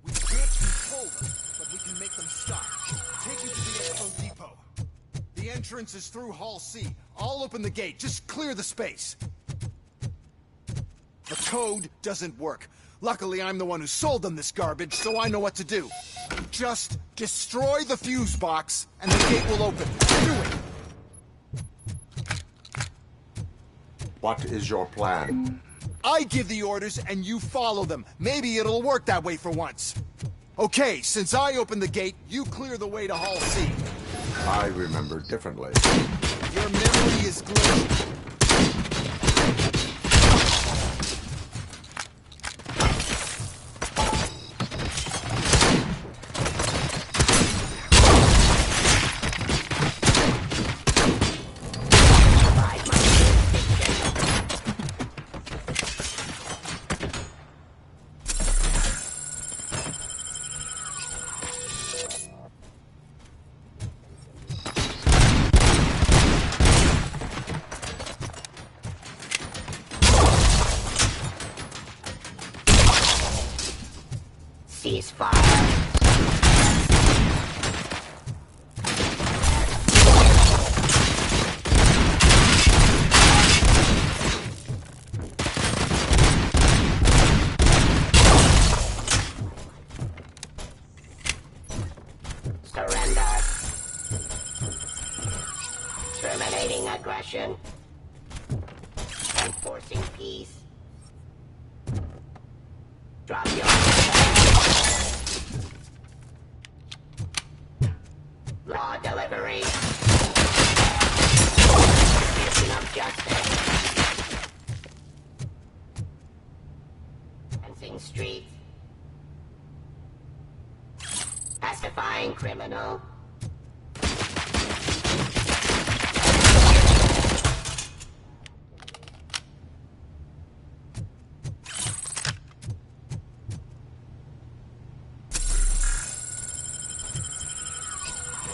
We can't control them, but we can make them stop. Take you to the Expo Depot. The entrance is through Hall C. I'll open the gate. Just clear the space. The code doesn't work. Luckily, I'm the one who sold them this garbage, so I know what to do. Just destroy the fuse box, and the gate will open. Do it! What is your plan? I give the orders, and you follow them. Maybe it'll work that way for once. Okay, since I opened the gate, you clear the way to Hall C. I remember differently. Your memory is glitched. Ceasefire. Surrender. Terminating aggression. Enforcing peace. Drop your law delivery. Distribution of justice. Fencing streets. Pacifying criminal.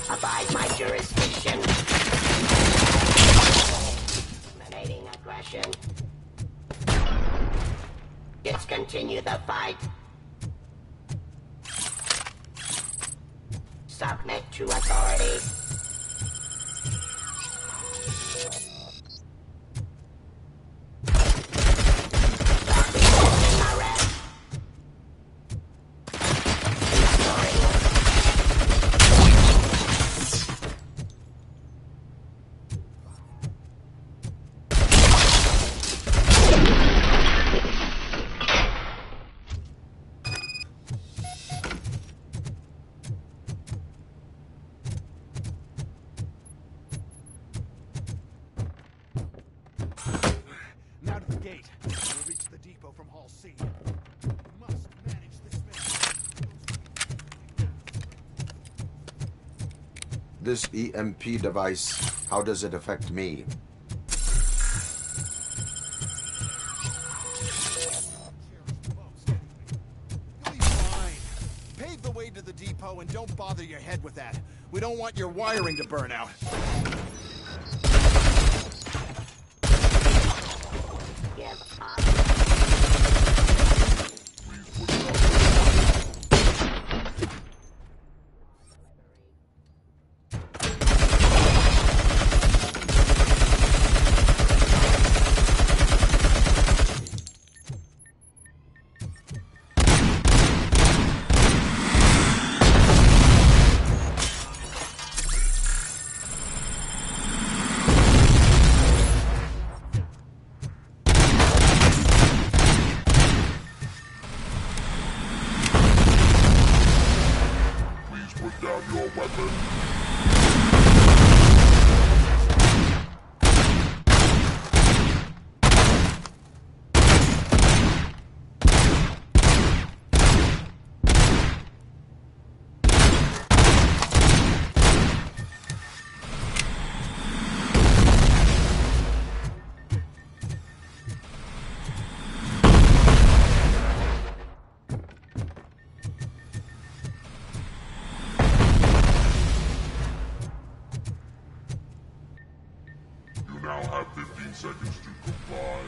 Abide my jurisdiction. aggression. Discontinue the fight. Submit to authority. Stop resisting arrest. Now to the gate. We'll reach the depot from Hall C. We must manage this thing. This EMP device, how does it affect me? You'll be fine. Pave the way to the depot and don't bother your head with that. We don't want your wiring to burn out. Give up. Put down your weapon. You now have 15 seconds to comply.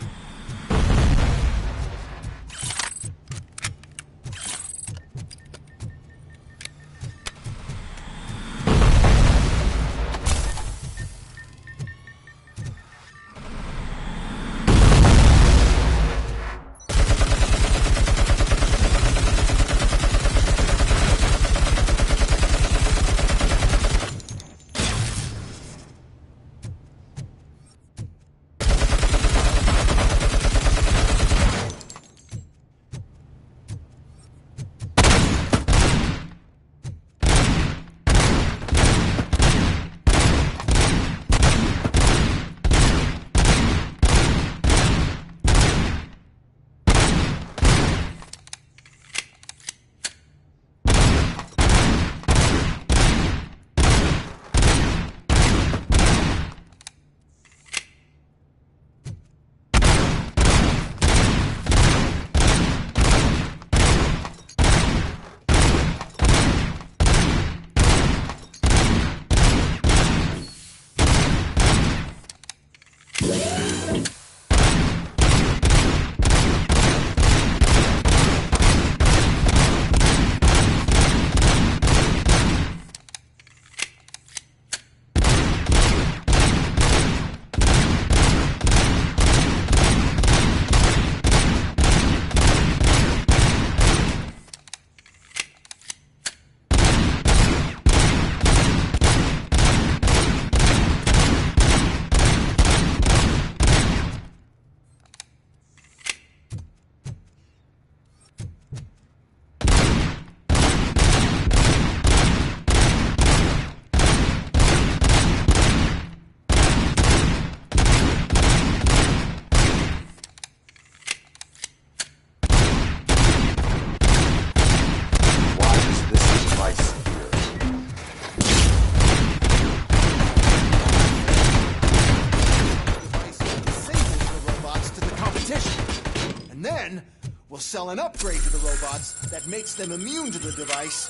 We'll sell an upgrade to the robots that makes them immune to the device,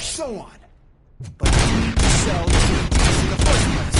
so on. But we need to sell the EMTs in the first place.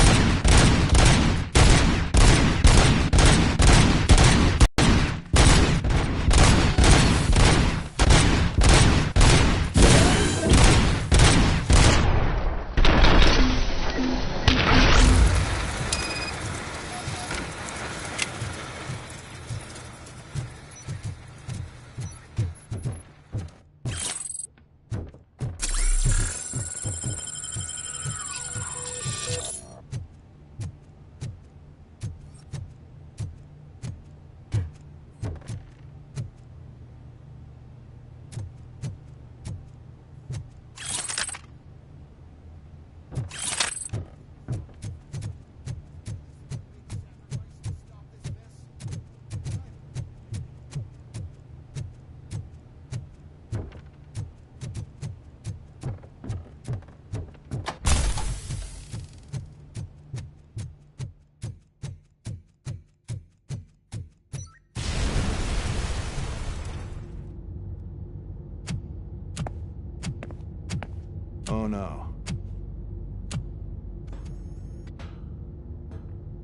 Oh no.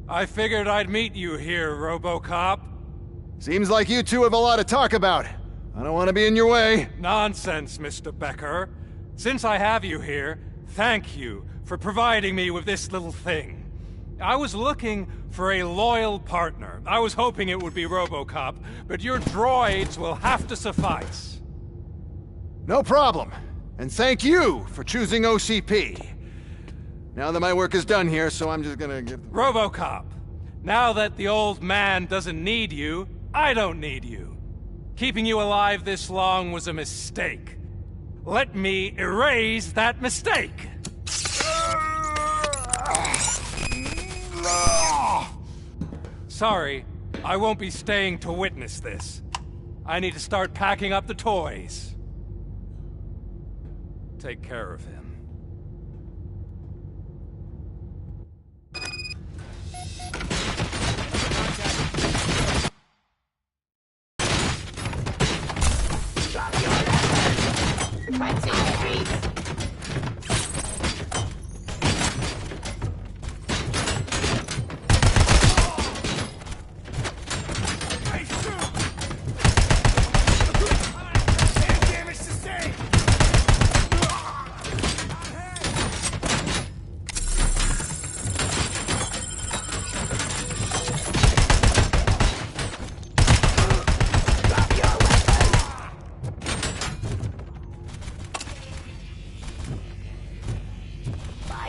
I figured I'd meet you here, RoboCop. Seems like you two have a lot to talk about. I don't want to be in your way. Nonsense, Mr. Becker. Since I have you here, thank you for providing me with this little thing. I was looking for a loyal partner. I was hoping it would be RoboCop, but your droids will have to suffice. No problem. And thank you for choosing OCP. Now that my work is done here, so I'm just gonna give... RoboCop, now that the old man doesn't need you, I don't need you. Keeping you alive this long was a mistake. Let me erase that mistake! Sorry, I won't be staying to witness this. I need to start packing up the toys. Take care of him.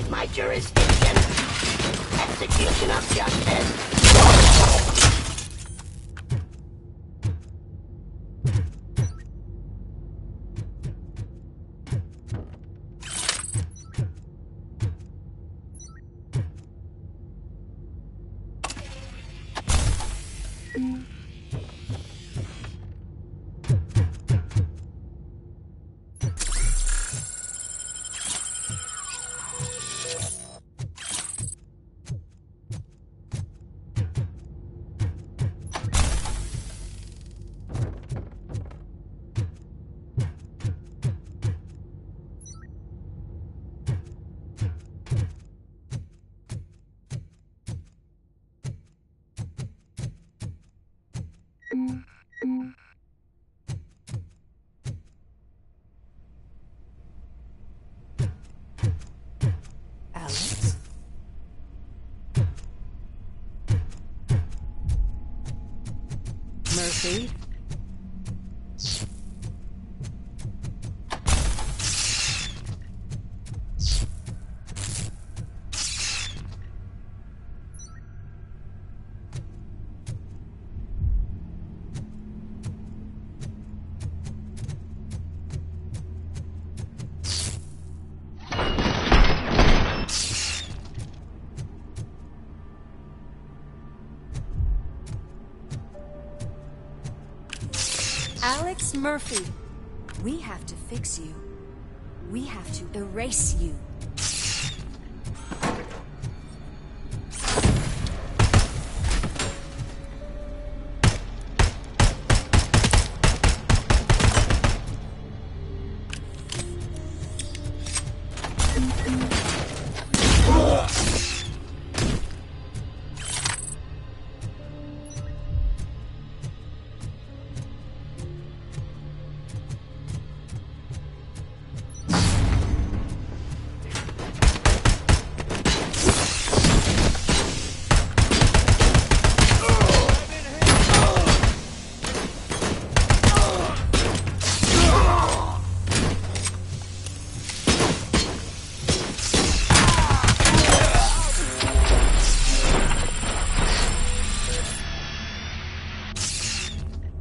My jurisdiction. Execution of justice. Alex? Murphy? Alex Murphy, we have to fix you. We have to erase you.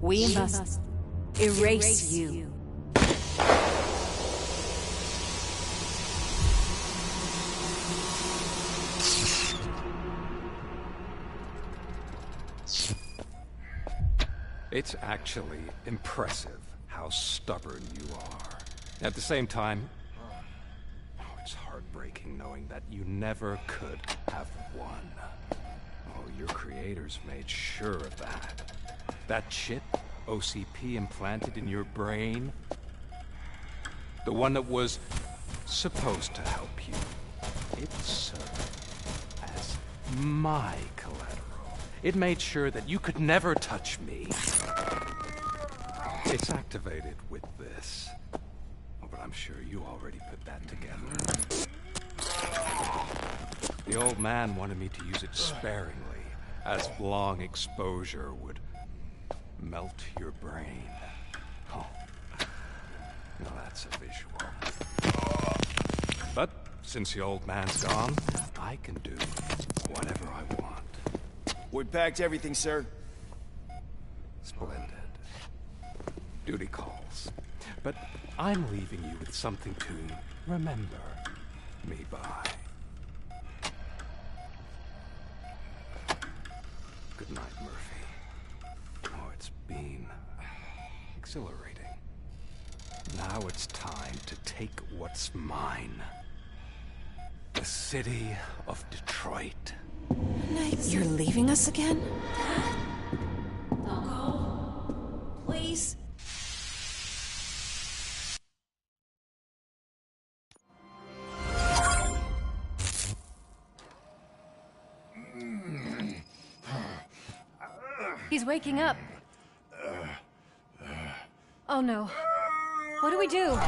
We must erase you. It's actually impressive how stubborn you are. At the same time, it's heartbreaking knowing that you never could have won. Oh, your creators made sure of that. That chip OCP implanted in your brain, the one that was supposed to help you. It served as my collateral. It made sure that you could never touch me. It's activated with this. Oh, but I'm sure you already put that together. The old man wanted me to use it sparingly, as long exposure would melt your brain. Oh, now that's a visual. But since the old man's gone, I can do whatever I want. We packed everything, sir. Splendid. Duty calls. But I'm leaving you with something to remember me by. Good night, Murphy. Oh, it's been exhilarating. Now it's time to take what's mine. The city of Detroit. You're leaving us again? Don't go. Please. He's waking up. Oh no. What do we do?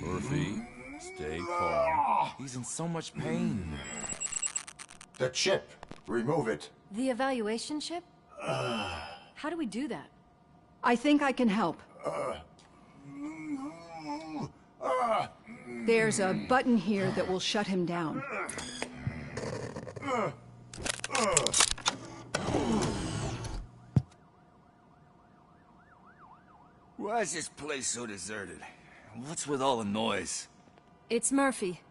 Murphy, stay calm. He's in so much pain. The chip. Remove it. The evaluation chip? How do we do that? I think I can help. There's a button here that will shut him down. Why is this place so deserted? What's with all the noise? It's Murphy.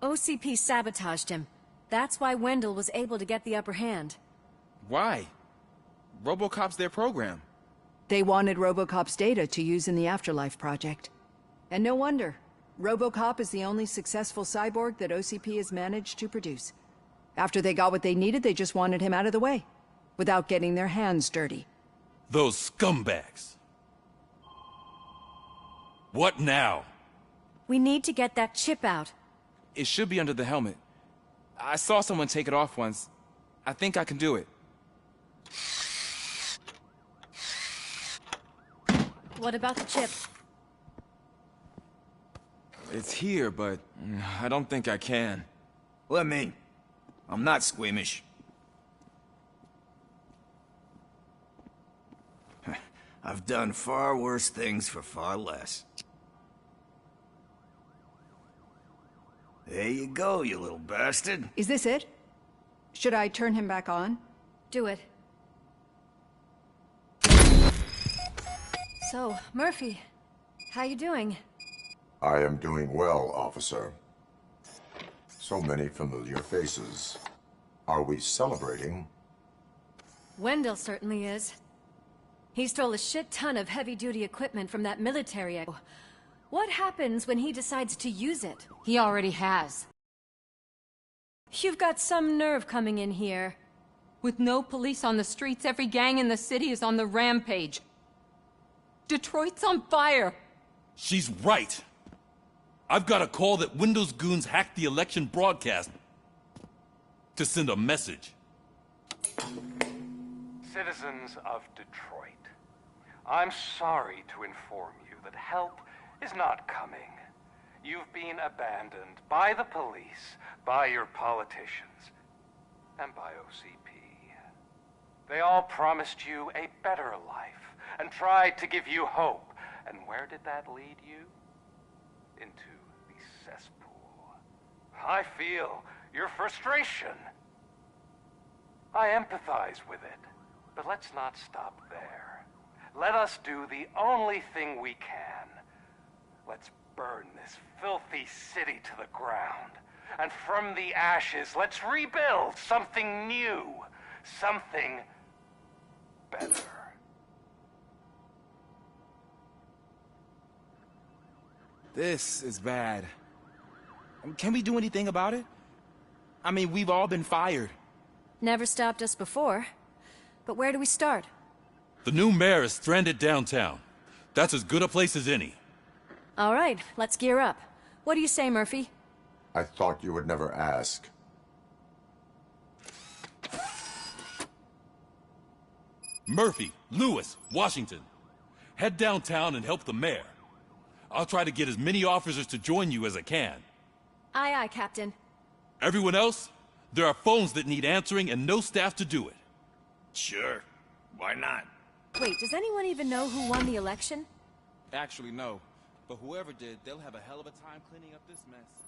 OCP sabotaged him. That's why Wendell was able to get the upper hand. Why? RoboCop's their program. They wanted RoboCop's data to use in the Afterlife project. And no wonder. RoboCop is the only successful cyborg that OCP has managed to produce. After they got what they needed, they just wanted him out of the way, without getting their hands dirty. Those scumbags. What now? We need to get that chip out. It should be under the helmet. I saw someone take it off once. I think I can do it. What about the chip? It's here, but I don't think I can. Let me. I'm not squeamish. I've done far worse things for far less. There you go, you little bastard. Is this it? Should I turn him back on? Do it. So, Murphy, how you doing? I am doing well, officer. So many familiar faces. Are we celebrating? Wendell certainly is. He stole a shit ton of heavy-duty equipment from that military. What happens when he decides to use it? He already has. You've got some nerve coming in here. With no police on the streets, every gang in the city is on the rampage. Detroit's on fire. She's right. I've got a call that Windows goons hacked the election broadcast to send a message. Citizens of Detroit, I'm sorry to inform you that help is not coming. You've been abandoned by the police, by your politicians, and by OCP. They all promised you a better life and tried to give you hope. And where did that lead you? Into the cesspool. I feel your frustration. I empathize with it, but let's not stop there. Let us do the only thing we can. Let's burn this filthy city to the ground. And from the ashes, let's rebuild something new. Something better. This is bad. Can we do anything about it? I mean, we've all been fired. Never stopped us before. But where do we start? The new mayor is stranded downtown. That's as good a place as any. All right, let's gear up. What do you say, Murphy? I thought you would never ask. Murphy, Lewis, Washington. Head downtown and help the mayor. I'll try to get as many officers to join you as I can. Aye, aye, Captain. Everyone else? There are phones that need answering and no staff to do it. Sure. Why not? Wait, does anyone even know who won the election? Actually, no. But whoever did, they'll have a hell of a time cleaning up this mess.